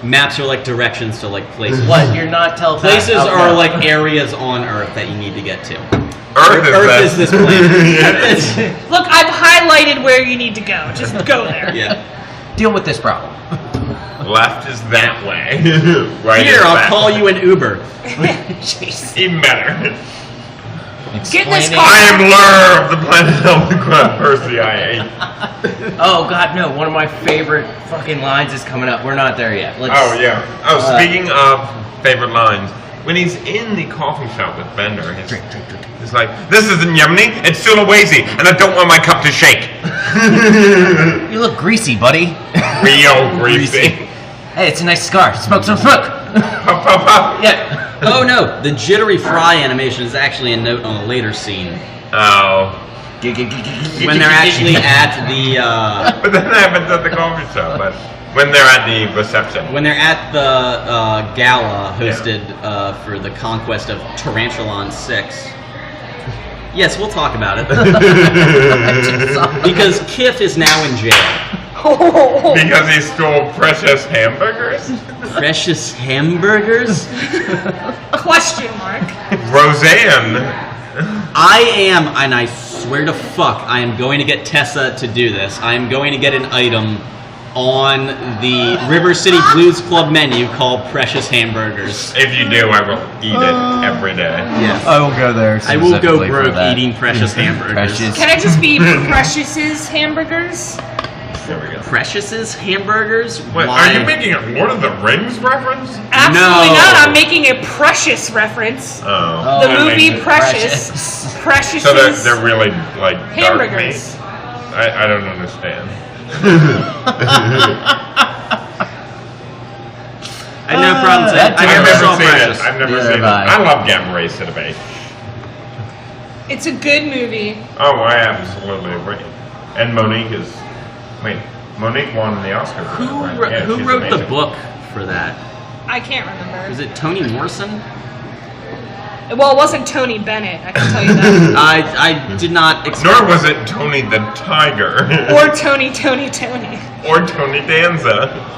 Maps are like directions to like places. What? You're not telepathing? Places are like areas on Earth that you need to get to. Earth is this planet. Look, I've highlighted where you need to go. Just go there. Yeah. Deal with this problem. Left is that way. Right Here, is I'll that call way. you an Uber. Jeez. Even better. Get in this Explaining- car. I am Lur of the planet Omicron per CIA. Oh God, no! One of my favorite fucking lines is coming up. We're not there yet. Let's, Oh yeah. Oh, speaking of favorite lines, when he's in the coffee shop with Bender, he's like, "This isn't Yemeni, it's Sulawesi, and I don't want my cup to shake." You look greasy, buddy. Real greasy. Hey, it's a nice cigar. Smoke some smoke. Puff, puff, puff. Yeah. Oh no, the jittery fry animation is actually a note on a later scene Oh. when they're actually at the But that happens at the coffee shop, but when they're at the reception. gala hosted for the conquest of Tarantulan 6. Yes, we'll talk about it because Kif is now in jail. Because he stole precious hamburgers? Precious hamburgers? Question mark. Roseanne. I am, and I swear to fuck, I am going to get Tessa to do this. I am going to get an item on the River City Blues Club menu called Precious Hamburgers. If you do, I will eat it every day. Yes. I will go there. I will go specifically for broke that. eating Precious Hamburgers. Precious. Can it just be Precious's hamburgers? There we go. Precious's Hamburgers? Wait, Why? are you making a Lord of the Rings reference? Absolutely No. not. I'm making a Precious reference. Oh. The that movie makes it- Precious. Precious's So they're really like dark meat. hamburgers. I don't understand. I had no problem saying that I I've never never saw seen Precious. it. I've never Neither seen it. have I. I love Gamma Ray Cinema. It's a good movie. Oh, I absolutely agree. And Monique is. Wait, Monique won the Oscar for that, right? Yeah, Who she's wrote the amazing. book for that? I can't remember. Was it Toni Morrison? Well, it wasn't Tony Bennett. I can tell you that. I did not expect. Nor was it Tony the Tiger. Or Tony. Or Tony Danza.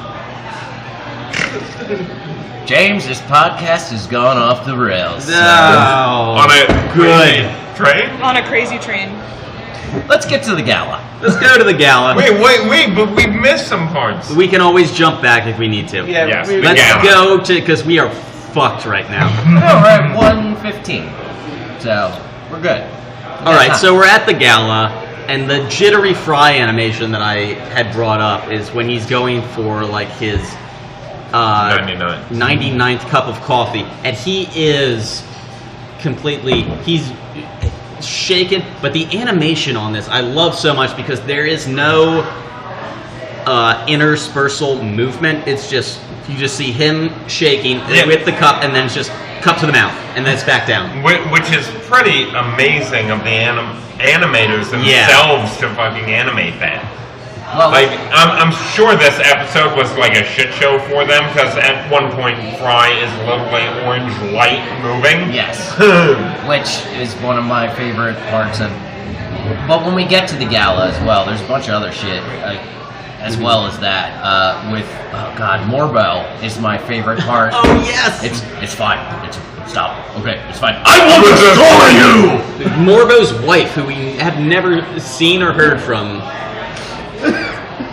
James, this podcast has gone off the rails. No. On a Good. train? On a crazy train. Let's get to the gala. Let's go to the gala. Wait, but we missed some parts. We can always jump back if we need to. Yes, the Let's gala. go to, because we are fucked right now. No, we're at 1:15, so we're good. All right, so we're at the gala, and the jittery fry animation that I had brought up is when he's going for like his 99th cup of coffee, and he is completely he's shaken. But the animation on this I love so much because there is no interspersal movement. It's just you just see him shaking with the cup, and then it's just cup to the mouth, and then it's back down. Which is pretty amazing of the animators themselves to fucking animate that. Well, I'm sure this episode was like a shit show for them because at one point Fry is literally orange light moving. yes, which is one of my favorite parts of. But when we get to the gala as well, there's a bunch of other shit as well as that. With Morbo is my favorite part. Oh yes. It's fine. Stop. Okay, it's fine. I will destroy you. Morbo's wife, who we have never seen or heard from.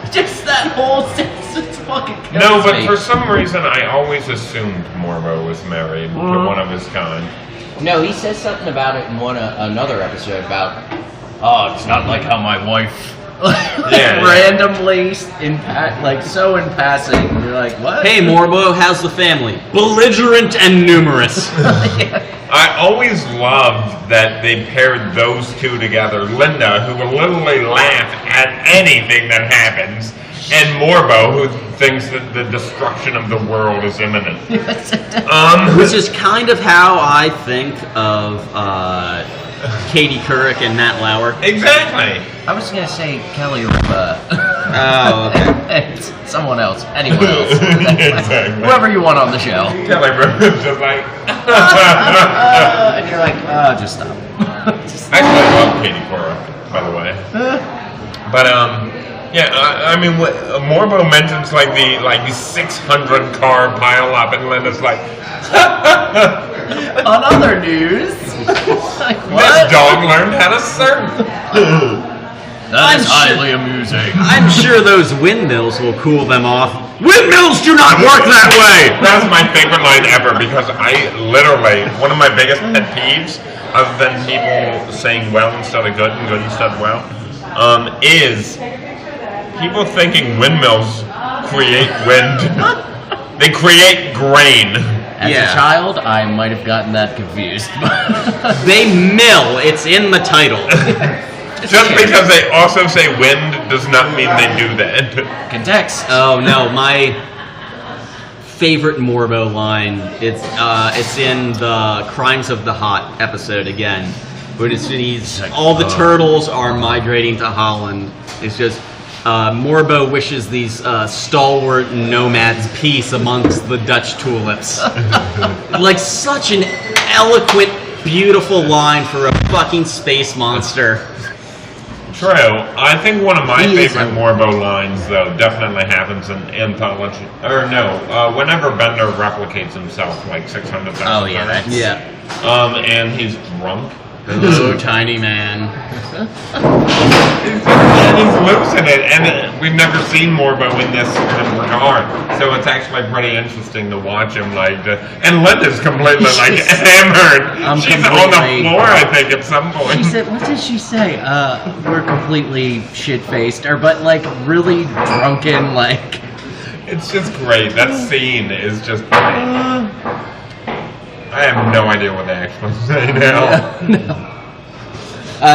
Just that whole sentence fucking kills No, but me. for some reason I always assumed Morbo was married to one of his kind. No, he says something about it in another episode about, oh, it's not like how my wife randomly so in passing. You're like, what? Hey Morbo, how's the family? Belligerent and numerous. I always loved that they paired those two together. Linda, who will literally laugh at anything that happens, and Morbo, who thinks that the destruction of the world is imminent. Which is kind of how I think of Katie Couric and Matt Lauer. Exactly. I was gonna say Kelly Ripa. Oh, okay. It's someone else. Anyone else. Exactly. Whoever you want on the show. Kelly Ripa's just like... And you're like, oh, just stop. Actually, I love Katie Couric, by the way. But, yeah, I mean, Morbo mentions, like, the 600 car pile up, and Linda's like... On other news, like, This what? dog learned how to surf. That is highly amusing. I'm sure those windmills will cool them off. Windmills do not work that way! That's my favorite line ever because I literally, one of my biggest pet peeves, other than people saying well instead of good and good instead of well, is people thinking windmills create wind. They create grain. As a child, I might have gotten that confused. They mill. It's in the title. Just because they also say wind does not mean they do that. Context. Oh no, my favorite Morbo line. It's in the Crimes of the Hot episode again. But he's all the turtles are migrating to Holland. It's just Morbo wishes these stalwart nomads peace amongst the Dutch tulips. Like such an eloquent, beautiful line for a fucking space monster. True. I think one of my favorite Morbo lines, though, definitely happens in Anthology. Or no, whenever Bender replicates himself like 600,000 times. Oh yeah, that's And he's drunk. Oh, tiny man. He's losing it, and we've never seen Morbo in this regard, so it's actually pretty interesting to watch him, like, and Linda's completely, like, hammered. She's on the floor, I think, at some point. She said, what did she say? We're completely shit-faced, but, like, really drunken, like... It's just great. That scene is just great. I have no idea what they actually say now.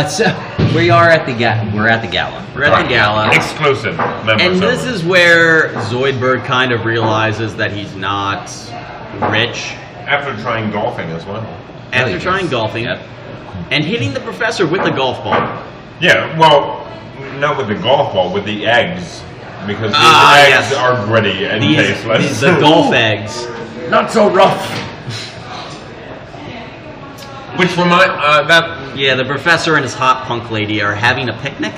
So we're at the gala. We're at the gala. Exclusive. And this is where Zoidberg kind of realizes that he's not rich. After trying golfing as well. After trying golfing. Yep. And hitting the professor with the golf ball. Yeah, well, not with the golf ball, with the eggs. Because these eggs are gritty and tasteless. The golf eggs. Not so rough. Which Yeah, the professor and his hot punk lady are having a picnic.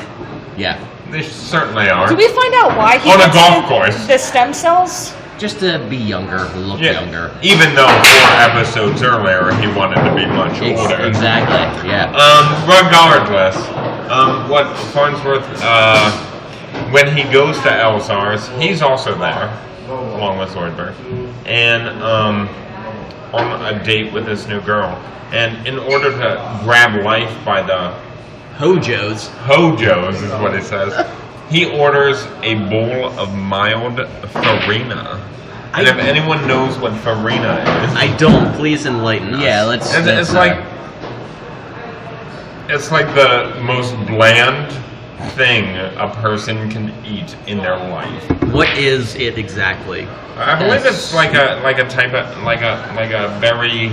Yeah. They certainly are. Did we find out why he On a gets golf course. the stem cells? Just to be younger, look younger. Even though 4 episodes earlier he wanted to be much older. Exactly, yeah. Regardless, what Farnsworth, when he goes to Elzar's, he's also there, along with Zoidberg, and on a date with this new girl. And in order to grab life by the Hojos is what it says, he orders a bowl of mild farina. And if anyone knows what farina is... I don't. Please enlighten us. Yeah, let's... It's like the most bland thing a person can eat in their life. What is it exactly? I believe it's like a type of like a very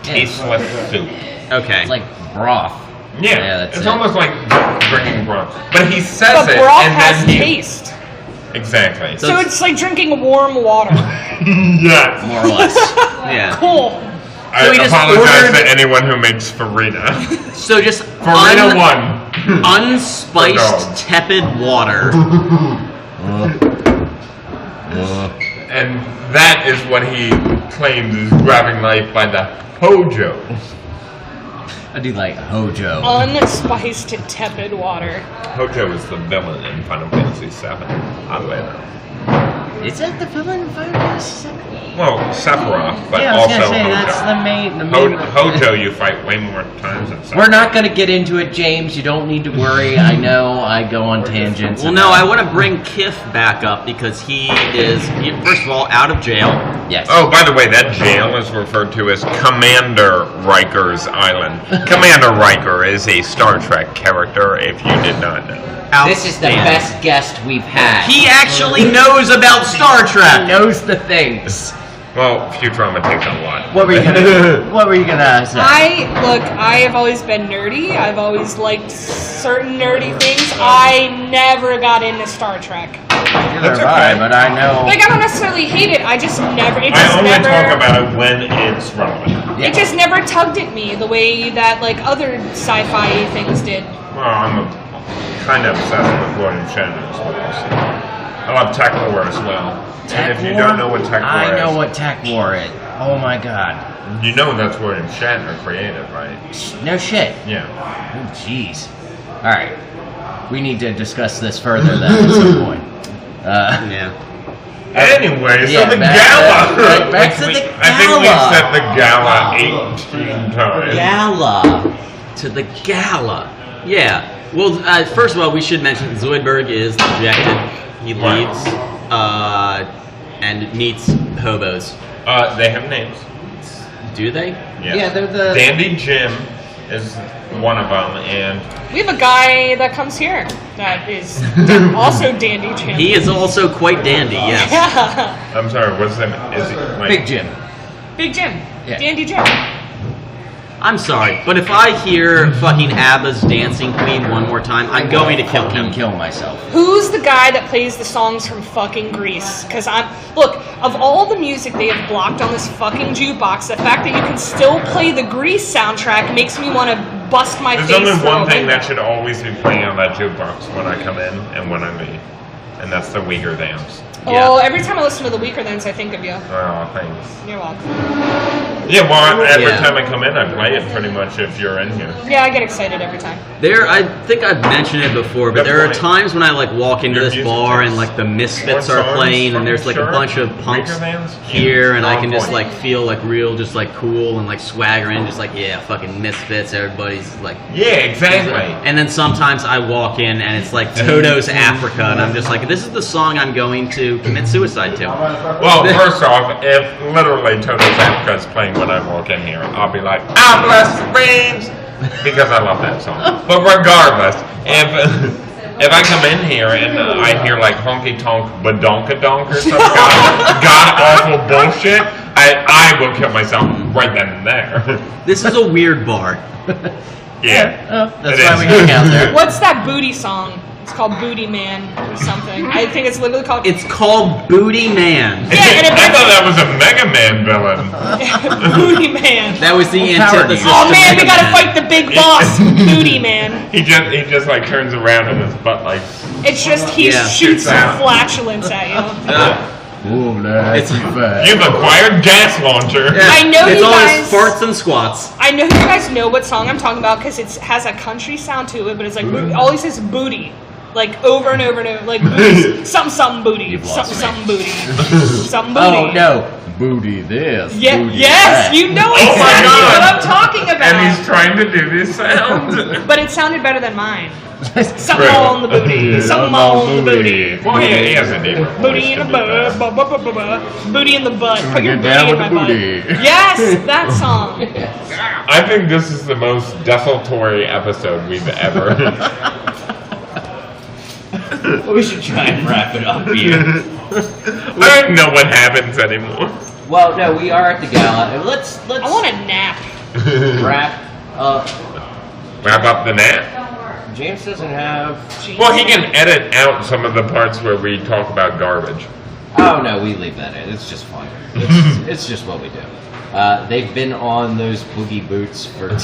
tasteless soup. Okay. It's like broth. Yeah, that's it's it. almost like drinking broth. But he says But it, broth and has then he... taste. Exactly. So it's like drinking warm water. Yes. More or less. Yeah. Cool. I So he just apologize ordered- to anyone who makes farina. So just Farina 1. unspiced, dogs. tepid water. And that is what he claims is grabbing life by the hojo. I do like Hojo. Unspiced tepid water. Hojo is the villain in Final Fantasy VII. Oddly enough. Is that the villain in Final Fantasy VII? Well, Sephiroth, but Yeah, I was also gonna say Hojo. that's the main. Hojo, you fight way more times than Sephiroth. We're not going to get into it, James. You don't need to worry. I know I go on tangents. Well, no, I want to bring Kif back up because he is, first of all, out of jail. Yes. Oh, by the way, that jail is referred to as Commander Riker's Island. Commander Riker is a Star Trek character, if you did not know. This is the best guest we've had. He actually knows about Star He Trek. knows the things. Well, Futurama takes a lot. What were you gonna say? I have always been nerdy. I've always liked certain nerdy things. I never got into Star Trek. That's Neither have okay. I, but I know. Like I don't necessarily hate it. I just never. It I just only never. talk about it when it's relevant. It just never tugged at me the way that like other sci-fi things did. Well, I'm kind of obsessed with William Shatner's works. I love Tech War as well. And if you don't know what Tech War I know is, what Tech War is. Oh my god. you know that's William Shatner created, right? No shit. Yeah. Oh jeez. All right. We need to discuss this further then at some point. Yeah. Anyway, so Yeah, the back gala. back to Which the I think we gala. said the gala 18 times. Gala. To the gala. Yeah. Well, first of all, we should mention Zoidberg is ejected. He leaves and meets hobos. They have names. Do they? Yeah, they're the. Dandy Jim is one of them, and We have a guy that comes here that is also Dandy Jim. He is also quite dandy, yes. Yeah. I'm sorry, what's his name? Is he like Big Jim. Big Jim. Yeah. Dandy Jim. I'm sorry, but if I hear fucking ABBA's Dancing Queen one more time, I'm going to kill him. Kill myself. Who's the guy that plays the songs from fucking Grease? Because look, of all the music they have blocked on this fucking jukebox, the fact that you can still play the Grease soundtrack makes me want to bust my There's face. only through a one thing window. that should always be playing on that jukebox when I come in and when I leave, and that's the Uyghur dance. Oh, every time I listen to the Weaker Thans, I think of you. Oh, thanks. You're welcome. Yeah, well, every Yeah. time I come in, I play it pretty much if you're in here. Yeah, I get excited every time. I think I've mentioned it before, but Good there are point. times when I like walk into Your this music bar and taste. like the Misfits What are songs playing from and there's like a Sure? bunch of punks Uyghur bands? here and I can just Point. like feel like real, just like cool and like swaggering, just like yeah, fucking Misfits. Everybody's like. Yeah, exactly. And then sometimes I walk in and it's like Toto's Africa, and I'm just like, this is the song I'm going to commit suicide to. Well, first off, if literally Toto's Africa is playing when I walk in here, I'll be like, I bless the rains, because I love that song. But regardless, if I come in here and I hear like honky tonk badonkadonk or some god awful bullshit, I will kill myself right then and there. This is a weird bar. Yeah. That's It why is. we hang out there. What's that booty song? It's called Booty Man or something. I think it's literally called. It's called Booty Man. Yeah, and it I thought that was a Mega Man villain. Booty Man. That was the Power antithesis. Oh to man, we Mega gotta Man. fight the big boss, Booty Man. He just like turns around and his butt like It's just he Yeah. shoots Shoots out. flatulence at you. It's- you've acquired gas launcher. I know it's you always guys- farts and squats. I know you guys know what song I'm talking about because it has a country sound to it, but it's like all he says is booty. Like over and over and over, like booty, something booty, You've lost something me. booty, something booty. Oh no. Booty this. Yeah, booty yes, that. you know Oh my exactly God. what I'm talking about. And he's trying to do these sounds. But it sounded better than mine. Something True. on the booty, something on the booty. Well, he has a deeper Booty in the voice to do butt, that. booty in the butt. Put your Get booty down in with my the butt. booty. Yes, that song. I think this is the most desultory episode we've ever. We should try and wrap it up here. I don't know what happens anymore. Well, no, we are at the gala. Let's I want a nap. wrap up. wrap up the net? James doesn't have. Well, he can edit out some of the parts where we talk about garbage. Oh no, we leave that in. It's just fun. It's just what we do. They've been on those boogie boots for 2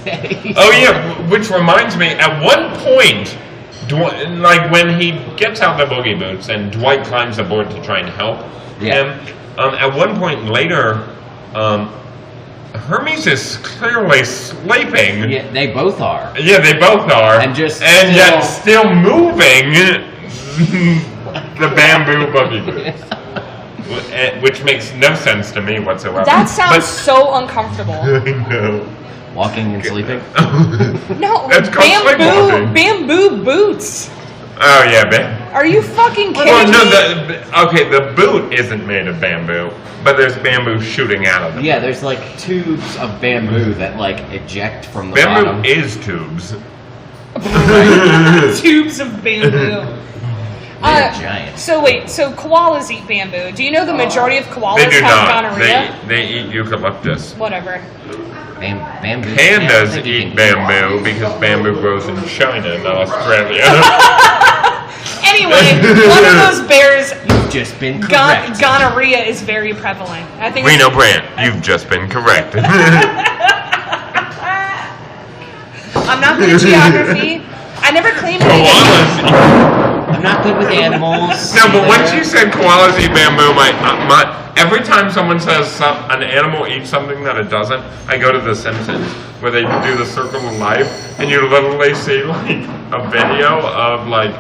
days. Oh yeah, which reminds me, at one point, like when he gets out the boogie boots and Dwight climbs aboard to try and help him, at one point later, Hermes is clearly sleeping. Yeah, they both are. Yeah, they both are. And yet still moving the bamboo boogie boots. Which makes no sense to me whatsoever. That sounds so uncomfortable. I know. Walking and sleeping? No, That's called sleepwalking. bamboo boots. Oh yeah, Are you fucking kidding well, no, me? the boot isn't made of bamboo, but there's bamboo shooting out of it. Yeah, there's like tubes of bamboo that like eject from the Bamboo bottom. is tubes. Tubes of bamboo. They're giant. So wait, so koalas eat bamboo. Do you know the majority of koalas They do have not. gonorrhea? They eat eucalyptus. Whatever. Bamboo. Pandas eat bamboo because bamboo grows in China, not Australia. Anyway, one of those bears' You've just been correct. gonorrhea is very prevalent. I think. Reno Brandt, you've just been corrected. I'm not good at geography. I never claimed anything. Koalas. I'm not good with animals. No, but once you said koalas eat bamboo, every time someone says an animal eats something that it doesn't, I go to The Simpsons, where they do the circle of life, and you literally see like a video of like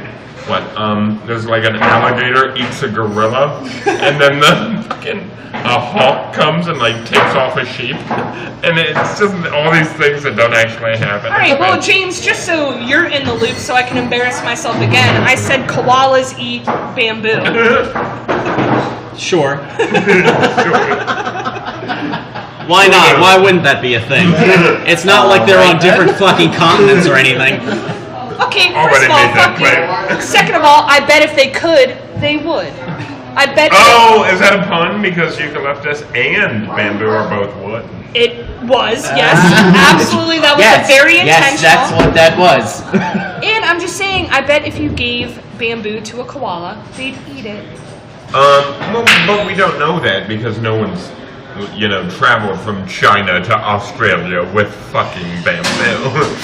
there's like an alligator eats a gorilla, and then the fucking a hawk comes and like takes off a sheep, and it's just all these things that don't actually happen. All right, well, James, just so you're in the loop, so I can embarrass myself again, I said koalas eat bamboo. Sure. Why not? Why wouldn't that be a thing? It's not like they're on different fucking continents or anything. Okay, first of all, fuck you. Second of all, I bet if they could, they would. I bet. Oh, is that a pun? Because eucalyptus and bamboo are both wood. It was, yes, absolutely. That was very intentional. Yes, that's what that was. And I'm just saying, I bet if you gave bamboo to a koala, they'd eat it. Well, but we don't know that because no one's, traveled from China to Australia with fucking bamboo.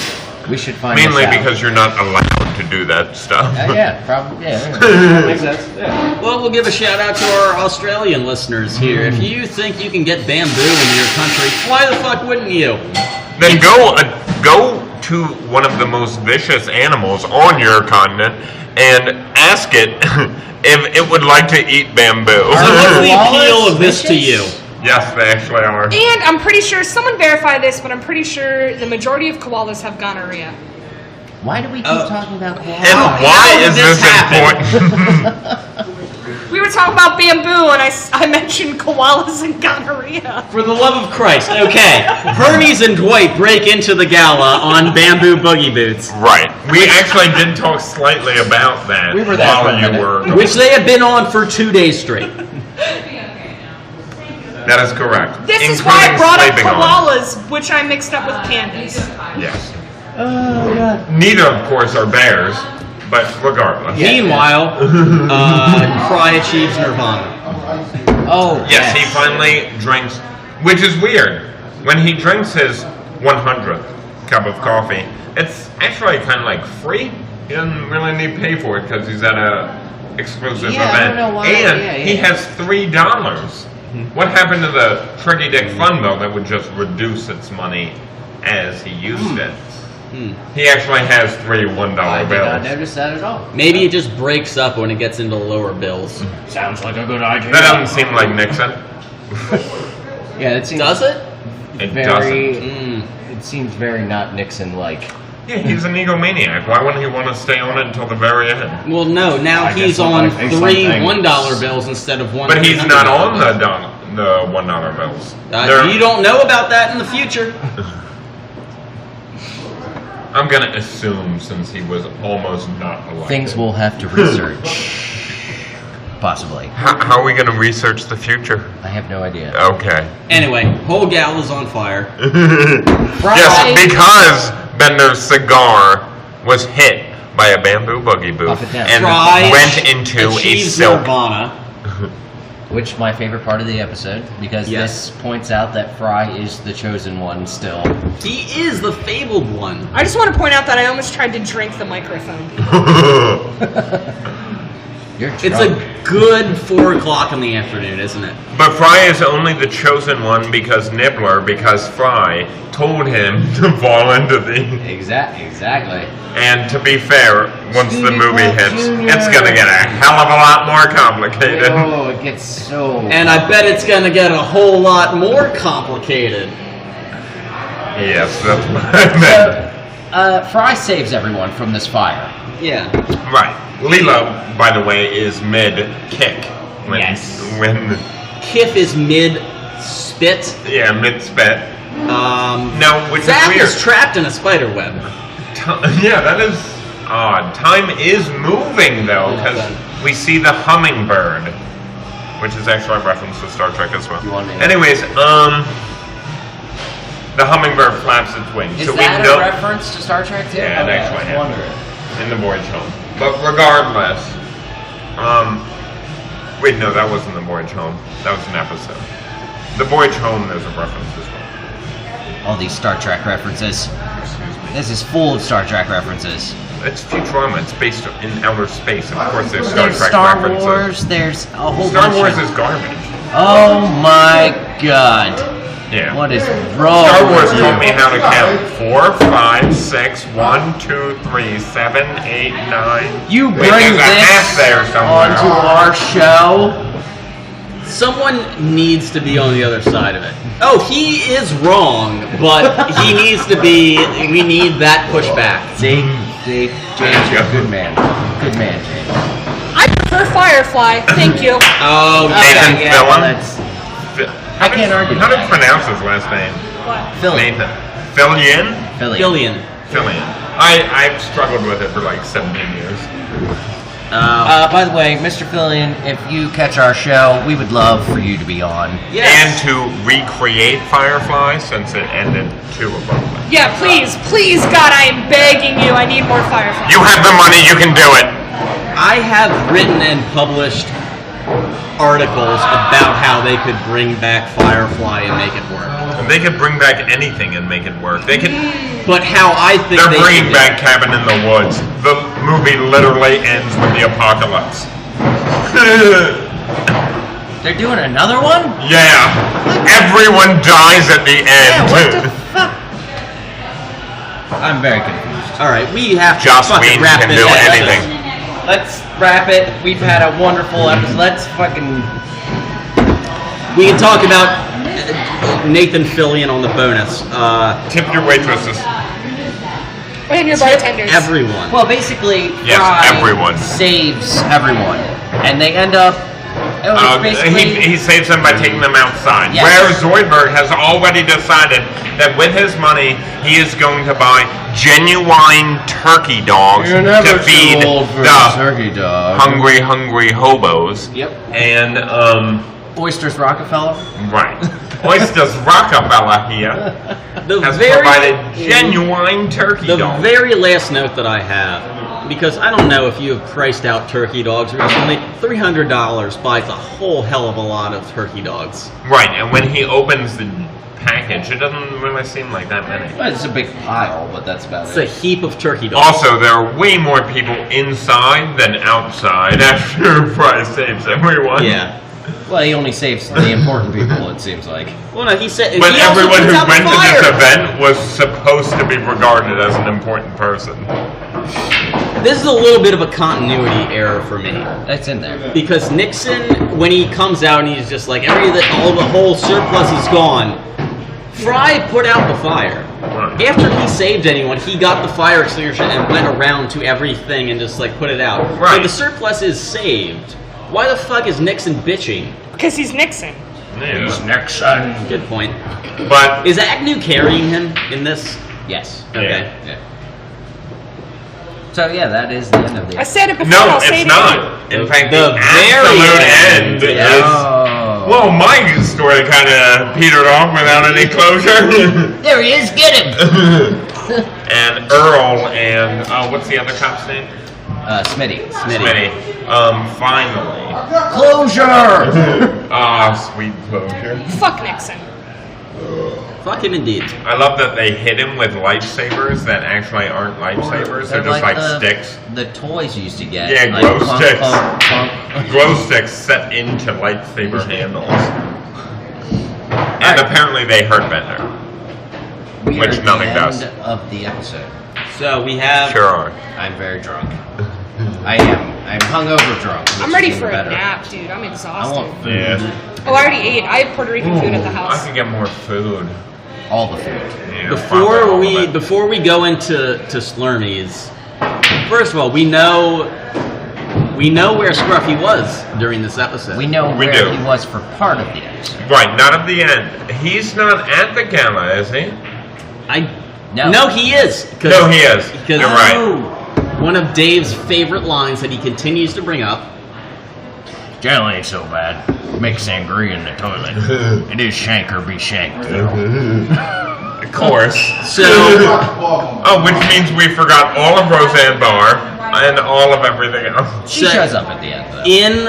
We should find Mainly this out. because you're not allowed to do that stuff. Yeah, probably. Yeah, that makes sense. Yeah. Well, we'll give a shout out to our Australian listeners here. If you think you can get bamboo in your country, why the fuck wouldn't you? Then go to one of the most vicious animals on your continent and ask it if it would like to eat bamboo. So what's the appeal of this to you? Yes, they actually are. And I'm pretty sure, someone verify this, but I'm pretty sure the majority of koalas have gonorrhea. Why do we keep talking about koalas? And why is this important? We were talking about bamboo, and I mentioned koalas and gonorrhea. For the love of Christ. Okay. Hermes and Dwight break into the gala on bamboo boogie boots. Right. We actually did talk slightly about that We were there for a while you minute. were. Which they have been on for 2 days straight. That is correct. This is why I Including brought up sleeping on. koalas, which I mixed up with pandas. Yes. Neither, of course, are bears, but regardless. Yeah. Meanwhile, Fry achieves nirvana. Oh, Yes, he finally drinks, which is weird. When he drinks his 100th cup of coffee, it's actually kind of like free. He doesn't really need to pay for it because he's at a exclusive Yeah, I event. don't know why. And Yeah. he has $3. What happened to the Tricky Dick Fun Bill that would just reduce its money as he used it? He actually has 3 $1 I did not bills. notice that at all. Maybe it just breaks up when it gets into lower bills. Sounds like a good idea. That doesn't seem like Nixon. Yeah, it seems Does it? It very. doesn't. It seems very not Nixon-like. Yeah, he's an egomaniac. Why wouldn't he want to stay on it until the very end? Well, no. Now I he's guess on I'll say 3 something. $1 bills instead of 1. But he's not on $300 the $1 bills. You don't know about that in the future. I'm gonna assume since he was almost not elected. Things we'll have to research. Possibly. How are we gonna research the future? I have no idea. Okay. Anyway, whole gala's on fire. Yes, Bender's cigar was hit by a bamboo boogie booth Off it down. and Fry went into a achieves silk. nirvana. Which my favorite part of the episode, because Yes. this points out that Fry is the chosen one still. He is the fabled one. I just want to point out that I almost tried to drink the microphone. You're drunk. It's a good 4 o'clock in the afternoon, isn't it? But Fry is only the chosen one because Fry told him to fall into the... Exactly. And to be fair, once the Scooby movie Doo hits, Jr. it's gonna get a hell of a lot more complicated. Oh, it gets so... And I bet it's gonna get a whole lot more complicated. Yes, that's what I meant. Fry saves everyone from this fire. Yeah. Right. Lilo, by the way, is mid-kick. Yes. When... Kiff is mid-spit. Yeah, mid-spit. No, which Zap is weird. is trapped in a spider web. Yeah, that is odd. Time is moving, though, because we see the hummingbird, which is actually a reference to Star Trek as well. You want me to- Anyways, the hummingbird flaps its wings. Is so that we know a reference to Star Trek too? Yeah, it Okay, actually I was wondering. in the Voyage Home. But regardless, wait, no, that wasn't the Voyage Home. That was an episode. The Voyage Home, there's a reference as well. All these Star Trek references. This is full of Star Trek references. It's Futurama. It's based in outer space. Of course, there's Star There's Trek Star references. Wars. There's a whole Star bunch Wars of... is garbage. Oh my God! Yeah. What is wrong? Star Wars with you? taught me how to count 4, 5, 6, 1, 2, 3, 7, 8, 9. You Wait, bring there's a half this there somewhere. onto our show. Someone needs to be on the other side of it. Oh, he is wrong, but he needs to be. We need that pushback. See, James, you're a good man. Good man, James. I prefer Firefly. Thank you. Oh, Nathan okay. Fillion? That's I can't argue How with do you that. pronounce his last name? What? Philly. Nathan. Fillion? Billion. Fillion. I've struggled with it for like 17 years. By the way, Mr. Fillion, if you catch our show, we would love for you to be on. Yes. And to recreate Firefly since it ended too abruptly. Yeah, please, God, I am begging you. I need more Firefly. You have the money, you can do it. I have written and published articles about how they could bring back Firefly and make it work. They could bring back anything and make it work. They could. But how I think They're they bringing should back Cabin in the Woods. The movie literally ends with the apocalypse. They're doing another one? Yeah. Everyone dies at the end. What the fuck? I'm very confused. All right, we have to Joss fucking Whedon wrap can this do up. anything. Let's wrap it. We've had a wonderful episode. Let's fucking... We can talk about Nathan Fillion on the bonus. Tip your waitresses. And your bartenders. Everyone. Well, basically, Yes, Fry everyone. saves everyone. And they end up... It was basically... He saves them by taking them outside. Yes. Where Zoidberg has already decided that with his money, he is going to buy genuine turkey dogs to feed the turkey dog. hungry hobos. Yep. And, Oysters Rockefeller. right. Oysters Rockefeller here The has very, provided genuine turkey the dogs. very last note that I have, because I don't know if you have priced out turkey dogs recently, $300 buys a whole hell of a lot of turkey dogs. Right, and when he opens the package, it doesn't really seem like that many. Well, it's a big pile, but that's about It's a it. heap of turkey dogs. Also, there are way more people inside than outside after Fry saves everyone. Yeah. Well, he only saves the important people, it seems like. Well, no, he said. But he also everyone puts who out the went to this fire. event was supposed to be regarded as an important person. This is a little bit of a continuity error for me. That's in there. Because Nixon, when he comes out and he's just like, all the whole surplus is gone, Fry put out the fire. Right. After he saved anyone, he got the fire extinguisher and went around to everything and just like put it out. Right. So the surplus is saved. Why the fuck is Nixon bitching? Because he's Nixon. Yeah. Nixon. Good point. But Is Agnew carrying him in this? Yes. Okay. Yeah. So, yeah, that is the end of the I said it before. no, I'll say it's it again. not. In The- fact, the the very absolute end end, is. Oh. Well, my story kind of petered off without any closure. There he is, get him! and Earl and what's the other cop's name? Smitty. Finally. Closure! Sweet closure. Fuck Nixon. Fuck him indeed. I love that they hit him with lightsabers that actually aren't lightsabers. They're just like sticks. The toys you used to get. Yeah, like glow punk, sticks. punk, punk. Glow sticks set into lightsaber handles. And apparently they hurt Bender. We are Which at nothing the does. end of the episode. So we have. Sure are. I'm very drunk. I'm hungover drunk. I'm ready which is for even a better. nap, dude. I'm I exhausted. want food. Yeah. Oh, I already ate. I have Puerto Rican food at the I house. could get more food. All the food. Yeah, probably all of it. Before we go into Slurmies, first of all, we know where Scruffy was during this episode. We know We where do. he was for part of the episode. Right, not at the end. He's not at the gala, is he? No. he is. No, he is. Because You're right. one of Dave's favorite lines that he continues to bring up. Jail ain't so bad. Make sangria in the toilet. It is shank or be shanked. Of course. So Which means we forgot all of Roseanne Barr and all of everything else. She shows up at the end,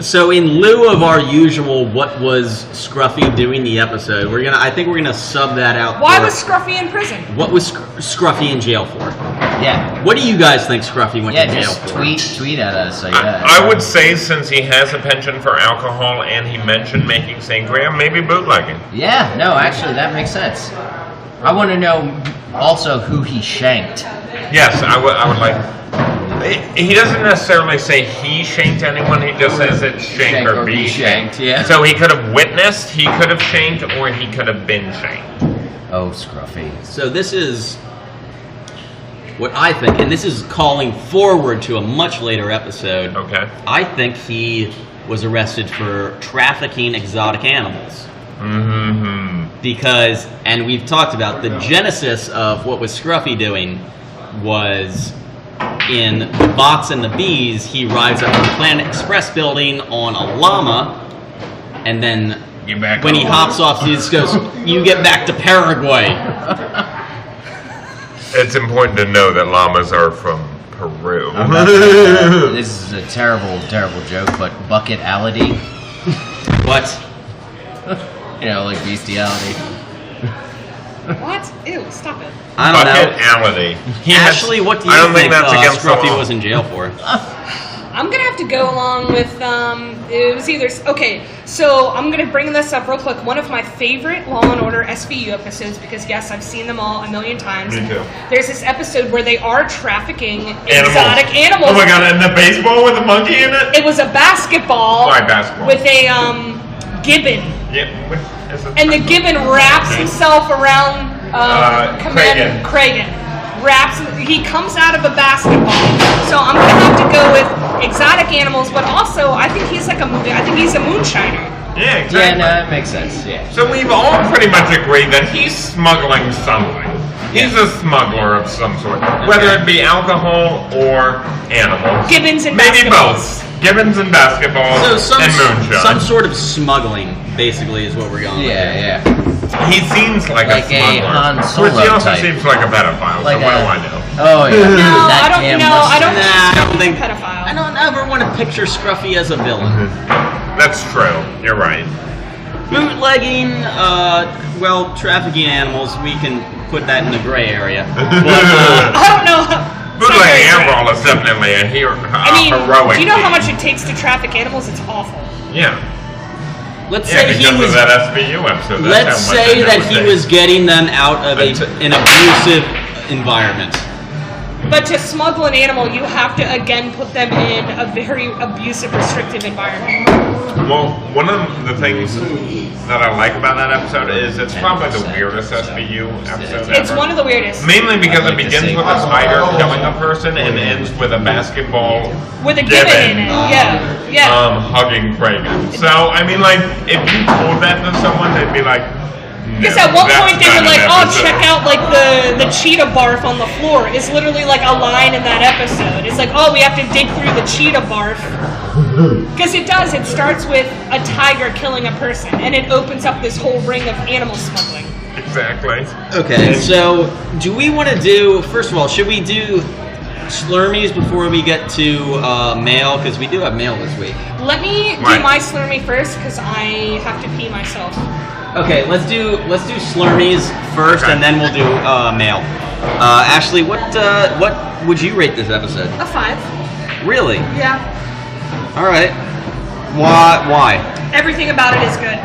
though. in lieu of our usual what was Scruffy doing the episode, I think we're gonna sub that out. Why for was Scruffy in prison? what was Scruffy in jail for? Yeah. What do you guys think Scruffy went Yeah, to jail just for? tweet at us, I guess. I would say since he has a penchant for alcohol and he mentioned making sangria, maybe bootlegging. Yeah, no, actually, that makes sense. I want to know also who he shanked. Yes, I would like. He doesn't necessarily say he shanked anyone. He just says it's shank or be shanked. Yeah. So he could have witnessed, he could have shanked, or he could have been shanked. Oh, Scruffy. So this is what I think, and this is calling forward to a much later episode. Okay. I think he was arrested for trafficking exotic animals. Mm-hmm. Because, and we've talked about, the genesis of what was Scruffy doing was in The Box and the Bees, he rides up to the Planet Express building on a llama, and then Get back when he on. hops off, he just goes, "You get back to Paraguay." It's important to know that llamas are from Peru. This is a terrible, terrible joke, but bucketality, What? like bestiality. What? Ew, stop it. I don't know. Bucketality. Ashley, what do you I don't think, think that's against the Scruffy law. was in jail for? I'm gonna have to go along with it was either okay. So I'm gonna bring this up real quick. One of my favorite Law and Order SVU episodes, because yes, I've seen them all a million times. Me too. There's this episode where they are trafficking exotic animals. Oh my god, and the baseball with a monkey in it? It was a basketball. Why basketball? With a gibbon, Yeah, what is it? and the gibbon wraps himself around Commander Kragan. He comes out of a basketball. So I'm gonna have to go with exotic animals, but also I think he's a moonshiner. Yeah, exactly. Yeah, no, that makes sense. Yeah. So we've all pretty much agreed that he's smuggling something. He's a smuggler of some sort, whether it be alcohol or animals. Gibbons and maybe basketballs. both. Gibbons and basketballs and moonshine. some sort of smuggling, basically, is what we're going with. Yeah. He seems like a Like a smuggler. Han Of course, he Solo also type. seems like a pedophile. Like so what a- do I know? Oh, yeah. No, That I don't damn know. I don't Nah, I don't think think- he's a pedophile. I don't ever want to picture Scruffy as a villain. That's true. You're right. Bootlegging, trafficking animals, we can put that in the gray area. But, I don't know. Bootlegging Amaral is definitely a heroic. Do you know how much it takes to traffic animals? It's awful. Yeah. let's Yeah, say he because was. of that SVU episode. Let's That's how much say it that would he take. was getting them out of an abusive environment. But to smuggle an animal, you have to again put them in a very abusive, restrictive environment. Well, one of the things that I like about that episode is it's probably the weirdest SVU episode It's ever. one of the weirdest. Mainly because I'd it like to begins see- with a spider killing a person and ends with a basketball With a gibbon in it. Yeah. hugging Kragan. So, I mean, like, if you told that to someone, they'd be like, Because no, at one that's point they not were like, an "Oh, episode." check out like the cheetah barf on the floor." It's literally like a line in that episode. It's like, "Oh, we have to dig through the cheetah barf." Because it does. It starts with a tiger killing a person, and it opens up this whole ring of animal smuggling. Exactly. Okay, so do we want to do, first of all, should we do Slurmies before we get to mail? Because we do have mail this week. Let me do Right. my Slurmy first because I have to pee myself. Okay, let's do Slurmies first, Okay. and then we'll do mail. Ashlie, what would you rate this episode? A 5. Really? Yeah. All right. Why? Everything about it is good.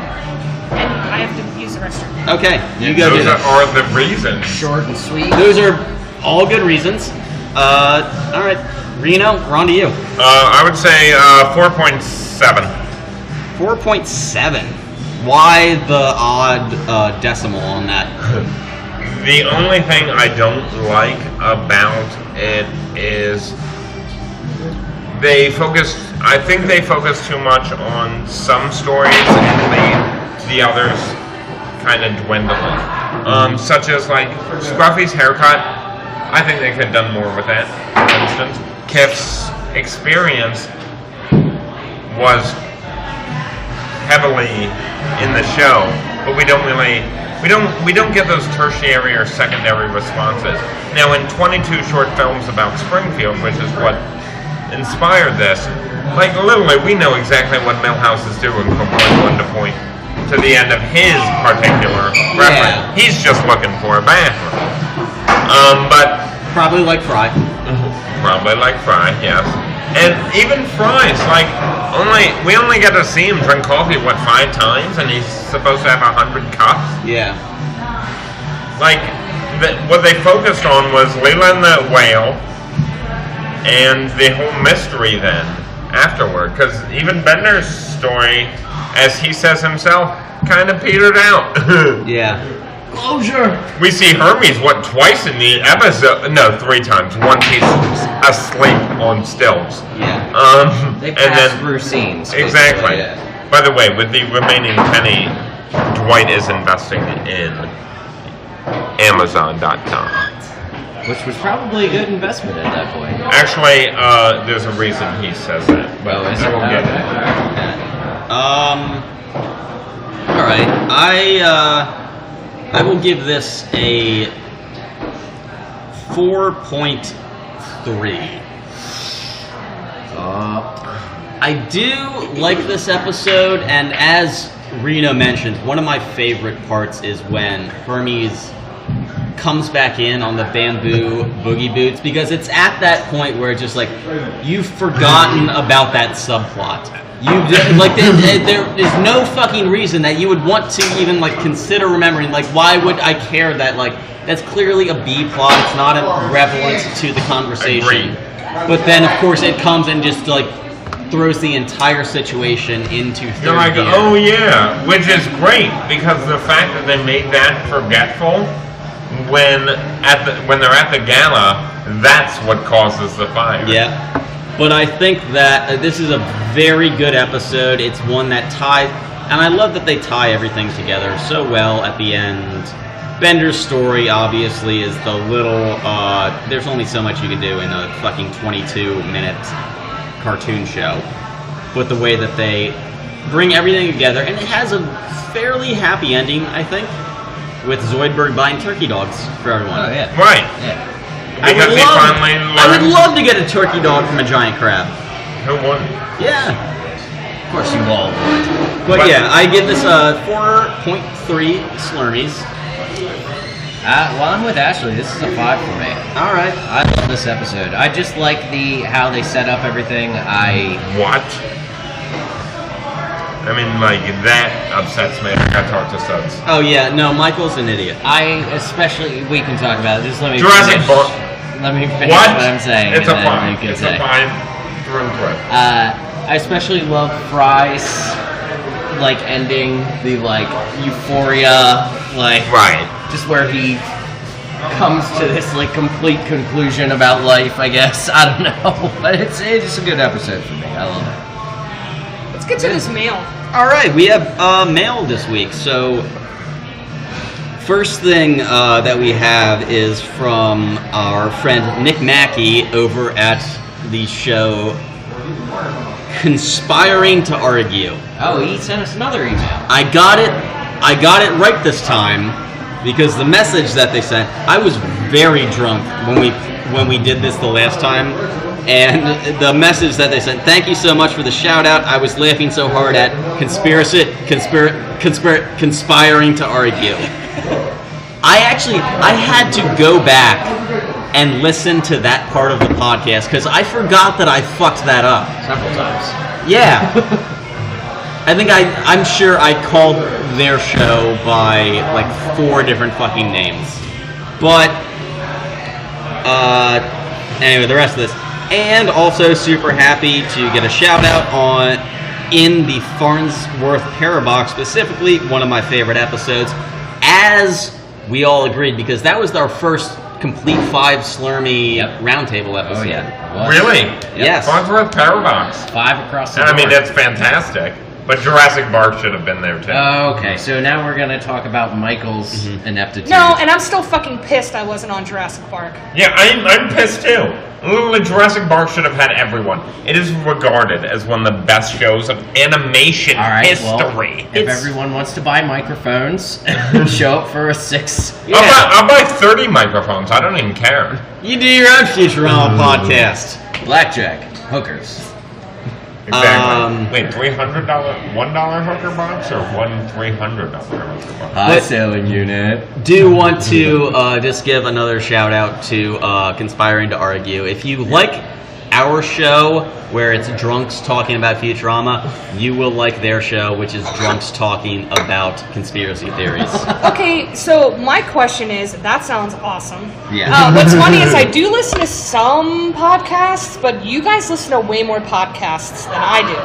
And I have to use the restroom. Okay, you go do Those that. are the reasons. Short and sweet. Those are all good reasons. All right, Reno, we're on to you. I would say 4.7. 4.7. Why the odd decimal on that? The only thing I don't like about it is I think they focus too much on some stories and leave the others kind of dwindling. Such as like Scruffy's haircut. I think they could have done more with that. For instance, Kif's experience was heavily in the show, but we don't get those tertiary or secondary responses. Now, in 22 short films about Springfield, which is what inspired this, like literally, we know exactly what Milhouse is doing from point 1 to point to the end of his particular reference. Yeah. He's just looking for a bathroom. But Probably like Fry. probably like Fry, yes. And even Fry's like we only get to see him drink coffee 5 times, and he's supposed to have 100 cups. Yeah. Like what they focused on was Leland the whale, and the whole mystery then afterward. Because even Bender's story, as he says himself, kind of petered out. Yeah. Closure. We see Hermes, twice in the episode? No, 3 times. Once he's asleep on stilts. Yeah. They and pass then, through scenes. Exactly. Yeah. By the way, with the remaining penny, Dwight is investing in Amazon.com. Which was probably a good investment at that point. Actually, there's a reason he says that. But Oh, is I it? won't get Okay. into that. All right. I will give this a 4.3. I do like this episode, and as Reno mentioned, one of my favorite parts is when Hermes comes back in on the bamboo boogie boots, because it's at that point where it's just like you've forgotten about that subplot. There is no fucking reason that you would want to even like consider remembering. Like, why would I care that like that's clearly a B plot? It's not relevant to the conversation. Agreed. But then of course it comes and just like throws the entire situation into third You're like, gear. oh yeah, which is great, because the fact that they made that forgetful when they're at the gala, that's what causes the fire. Yeah. But I think that this is a very good episode. It's one that ties, and I love that they tie everything together so well at the end. Bender's story, obviously, is the little, there's only so much you can do in a fucking 22-minute cartoon show. But the way that they bring everything together, and it has a fairly happy ending, I think, with Zoidberg buying turkey dogs for everyone. Oh, yeah. Right. Yeah. Because he finally I would learned. love to get a turkey dog from a giant crab. Who won? Yeah. Of course you all would. But yeah, I give this a 4.3 Slurmies. Well, I'm with Ashlie. This is a 5 for me. All right. I love this episode. I just like how they set up everything. What? I mean, like, that upsets me. I gotta talk to Suds. Oh yeah, no, Michael's an idiot. We can talk about it. Just let me Jurassic finish. Park. Let me finish What? what I'm saying. It's a and then fine. you can It's say. a fine through and through. I especially love Fry's like ending, the like euphoria, like Right. just where he comes to this like complete conclusion about life. I guess I don't know, but it's a good episode for me. I love it. Let's get to this mail. All right, we have mail this week. So first thing that we have is from our friend Nick Mackey over at the show Conspiring to Argue. Oh, he sent us another email. I got it right this time. because the message that they sent, I was very drunk when we did this the last time, and the message that they sent, thank you so much for the shout out. I was laughing so hard at conspiring to argue. I had to go back and listen to that part of the podcast because I forgot that I fucked that up Several times. Yeah. I'm sure I called their show by like 4 different fucking names. But, anyway, the rest of this. And also super happy to get a shout out in the Farnsworth Parabox, specifically one of my favorite episodes, as we all agreed, because that was our first complete 5 Slurmy roundtable episode. Oh, yeah. Really? Yes. Farnsworth Parabox. 5 across the I board. mean, that's fantastic. But Jurassic Park should have been there, too. Okay, so now we're going to talk about Michael's ineptitude. No, and I'm still fucking pissed I wasn't on Jurassic Park. Yeah, I'm pissed, too. Literally, Jurassic Park should have had everyone. It is regarded as one of the best shows of animation history. Well, if everyone wants to buy microphones, show up for a 6. Yeah. I'll buy 30 microphones. I don't even care. You do your own Futurama podcast. Blackjack, hookers. Exactly. Wait, $300 $1 hooker box or $300 hooker box? High selling unit. Do want to just give another shout out to Conspiring to Argue. If you like our show, where it's drunks talking about Futurama, you will like their show, which is drunks talking about conspiracy theories. Okay, so my question is, that sounds awesome. Yeah. What's funny is I do listen to some podcasts, but you guys listen to way more podcasts than I do.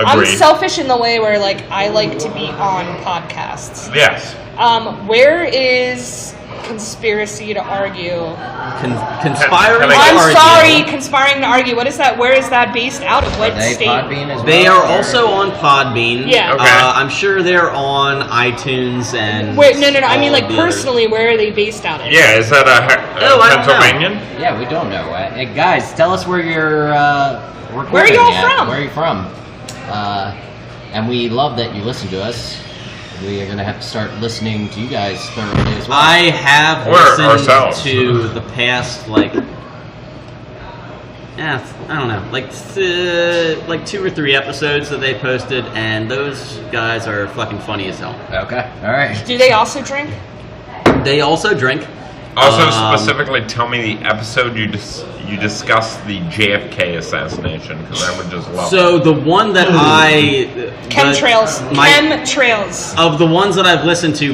I'm Agreed. selfish in the way where, like, I like to be on podcasts. Yes. Where is Conspiracy to Argue? Conspiring to I'm Argue. sorry, Conspiring to Argue. What is that? Where is that based out of? What state? Podbean as well? They are also on Podbean. Yeah. Okay. I'm sure they're on iTunes and. Wait, no. I mean, all like, the others. personally, where are they based out of? Yeah, is that Oh, I don't know. Pennsylvania? Yeah, we don't know. Hey, guys, tell us where you're recording Where are y'all at. from? Where are you from? And we love that you listen to us. We are going to have to start listening to you guys thoroughly as well. I have Or listened ourselves. to the past, I don't know, like 2 or 3 episodes that they posted, and those guys are fucking funny as hell. Okay, all right. Do they also drink? They also drink. Also, specifically, tell me the episode you discussed the JFK assassination, because I would just love So the one that Chemtrails. Chemtrails. Of the ones that I've listened to,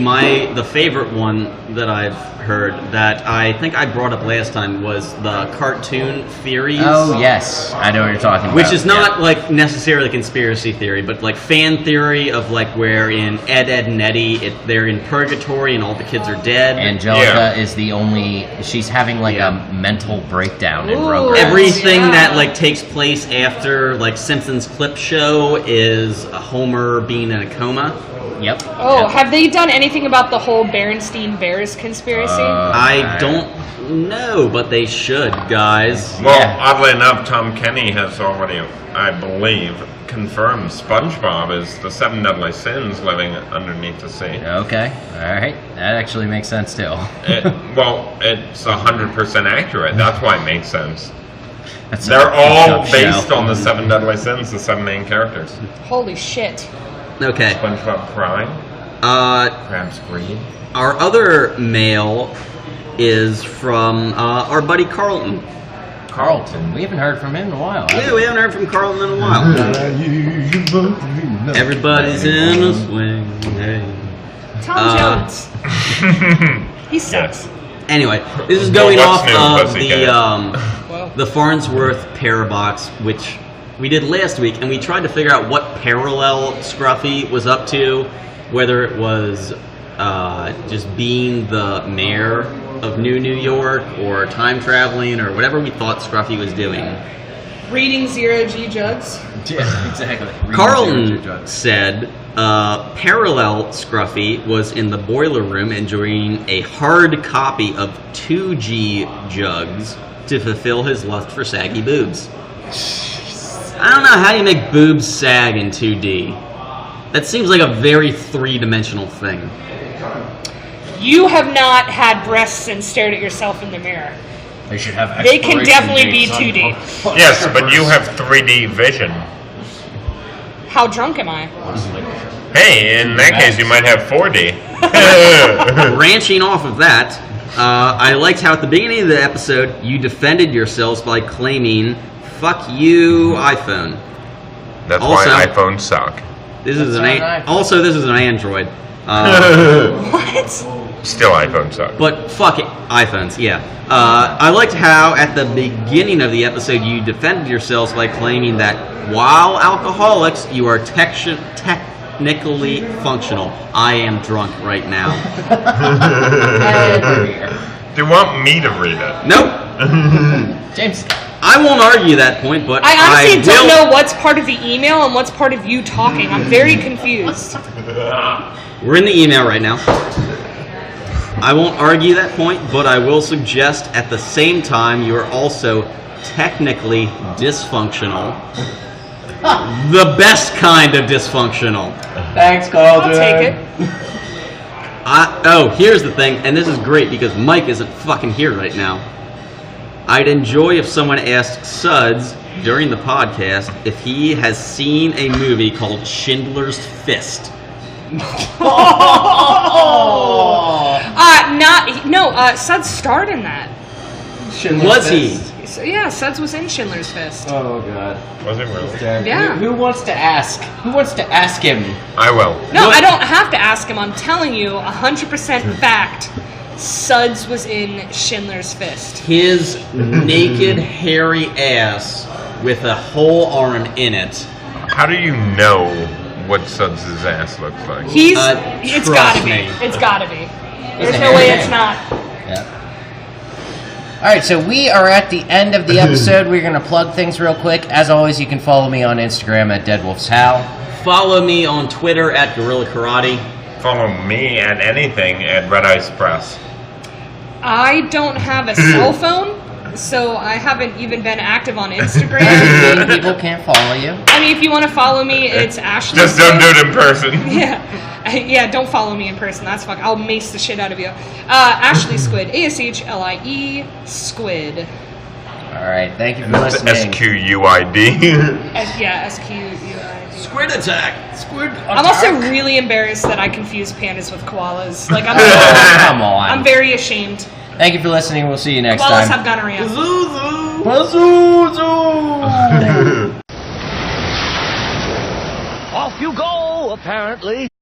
the favorite one that I've heard that I think I brought up last time was the cartoon theories. Oh, yes. I know what you're talking about. Which is not like necessarily conspiracy theory, but like fan theory of like where in Ed, and Eddie, they're in purgatory and all the kids are dead. Angelica is the only... She's having like a mental breakdown in Rogue. Everything that like takes place after like Simpsons clip show is Homer being in a coma. Yep. Oh, have they done anything about the whole Berenstein Bears conspiracy? I don't know, but they should, guys. Well, oddly enough, Tom Kenny has already, I believe, confirmed SpongeBob is the 7 deadly sins living underneath the sea. Okay, all right. That actually makes sense, too. It's 100% accurate. That's why it makes sense. That's They're a all show. based on the 7 deadly sins, the 7 main characters. Holy shit. Okay. SpongeBob crying, Krabs green. Our other mail is from our buddy Carlton. Carlton. We haven't heard from him in a while. Yeah, we haven't heard from Carlton in a while. Everybody's in a swing. Hey. Tom Jones. He sucks. Anyway, this is going Well, off what's new, of Pussycat? the Farnsworth Parabox, which we did last week, and we tried to figure out what parallel Scruffy was up to, whether it was just being the mayor of New York, or time traveling, or whatever we thought Scruffy was doing. Reading Zero G Jugs. Yeah, exactly. Carlton said parallel Scruffy was in the boiler room enjoying a hard copy of 2G Jugs to fulfill his lust for saggy boobs. I don't know how you make boobs sag in 2D. That seems like a very 3-dimensional thing. You have not had breasts and stared at yourself in the mirror. They should have. They can definitely be expiration 2D. dates on- Yes, but you have 3D vision. How drunk am I? Hey, in that case, you might have 4D. Branching off of that, I liked how at the beginning of the episode you defended yourselves by claiming, "Fuck you, iPhone." That's Also- why iPhones suck. This is That's an not an iPhone. also this is an Android. What? Still, iPhones suck. But fuck it, iPhones, yeah. I liked how at the beginning of the episode you defended yourselves by claiming that while alcoholics, you are technically functional. I am drunk right now. Do you want me to read it? Nope. James. I won't argue that point, but I honestly don't will. know what's part of the email and what's part of you talking. I'm very confused. We're in the email right now. I won't argue that point, but I will suggest at the same time you are also technically dysfunctional. The best kind of dysfunctional. Thanks, Carl. I'll take it. Here's the thing, and this is great because Mike isn't fucking here right now. I'd enjoy if someone asked Suds during the podcast if he has seen a movie called Schindler's Fist. Suds starred in that. Was he? So, yeah, Suds was in Schindler's Fist. Oh god. Was it really? Yeah. Who wants to ask? Who wants to ask him? I will. No, I don't have to ask him. I'm telling you, 100% fact. Suds was in Schindler's Fist. His naked, hairy ass with a whole arm in it. How do you know what Suds' ass looks like? It's trust gotta be. me. It's gotta be. There's a no way hairy it's man. not. Yeah. All right, so we are at the end of the episode. We're going to plug things real quick. As always, you can follow me on Instagram at DeadWolfsHow. Follow me on Twitter at Gorilla Karate. Follow me at anything at Red Ice Press. I don't have a cell phone, so I haven't even been active on Instagram. People can't follow you. I mean, if you want to follow me, it's Ashlie. Just don't do it in person. Yeah, don't follow me in person. That's fuck. I'll mace the shit out of you. Ashlie Squid. ASHLIE Squid. All right, thank you for That's listening. SQUID. SQUID. Squid attack! Squid I'm also really embarrassed that I confuse pandas with koalas. Like, Come on. I'm very ashamed. Thank you for listening. We'll see you next Koalas time. have gonorrhea. Off you go, apparently.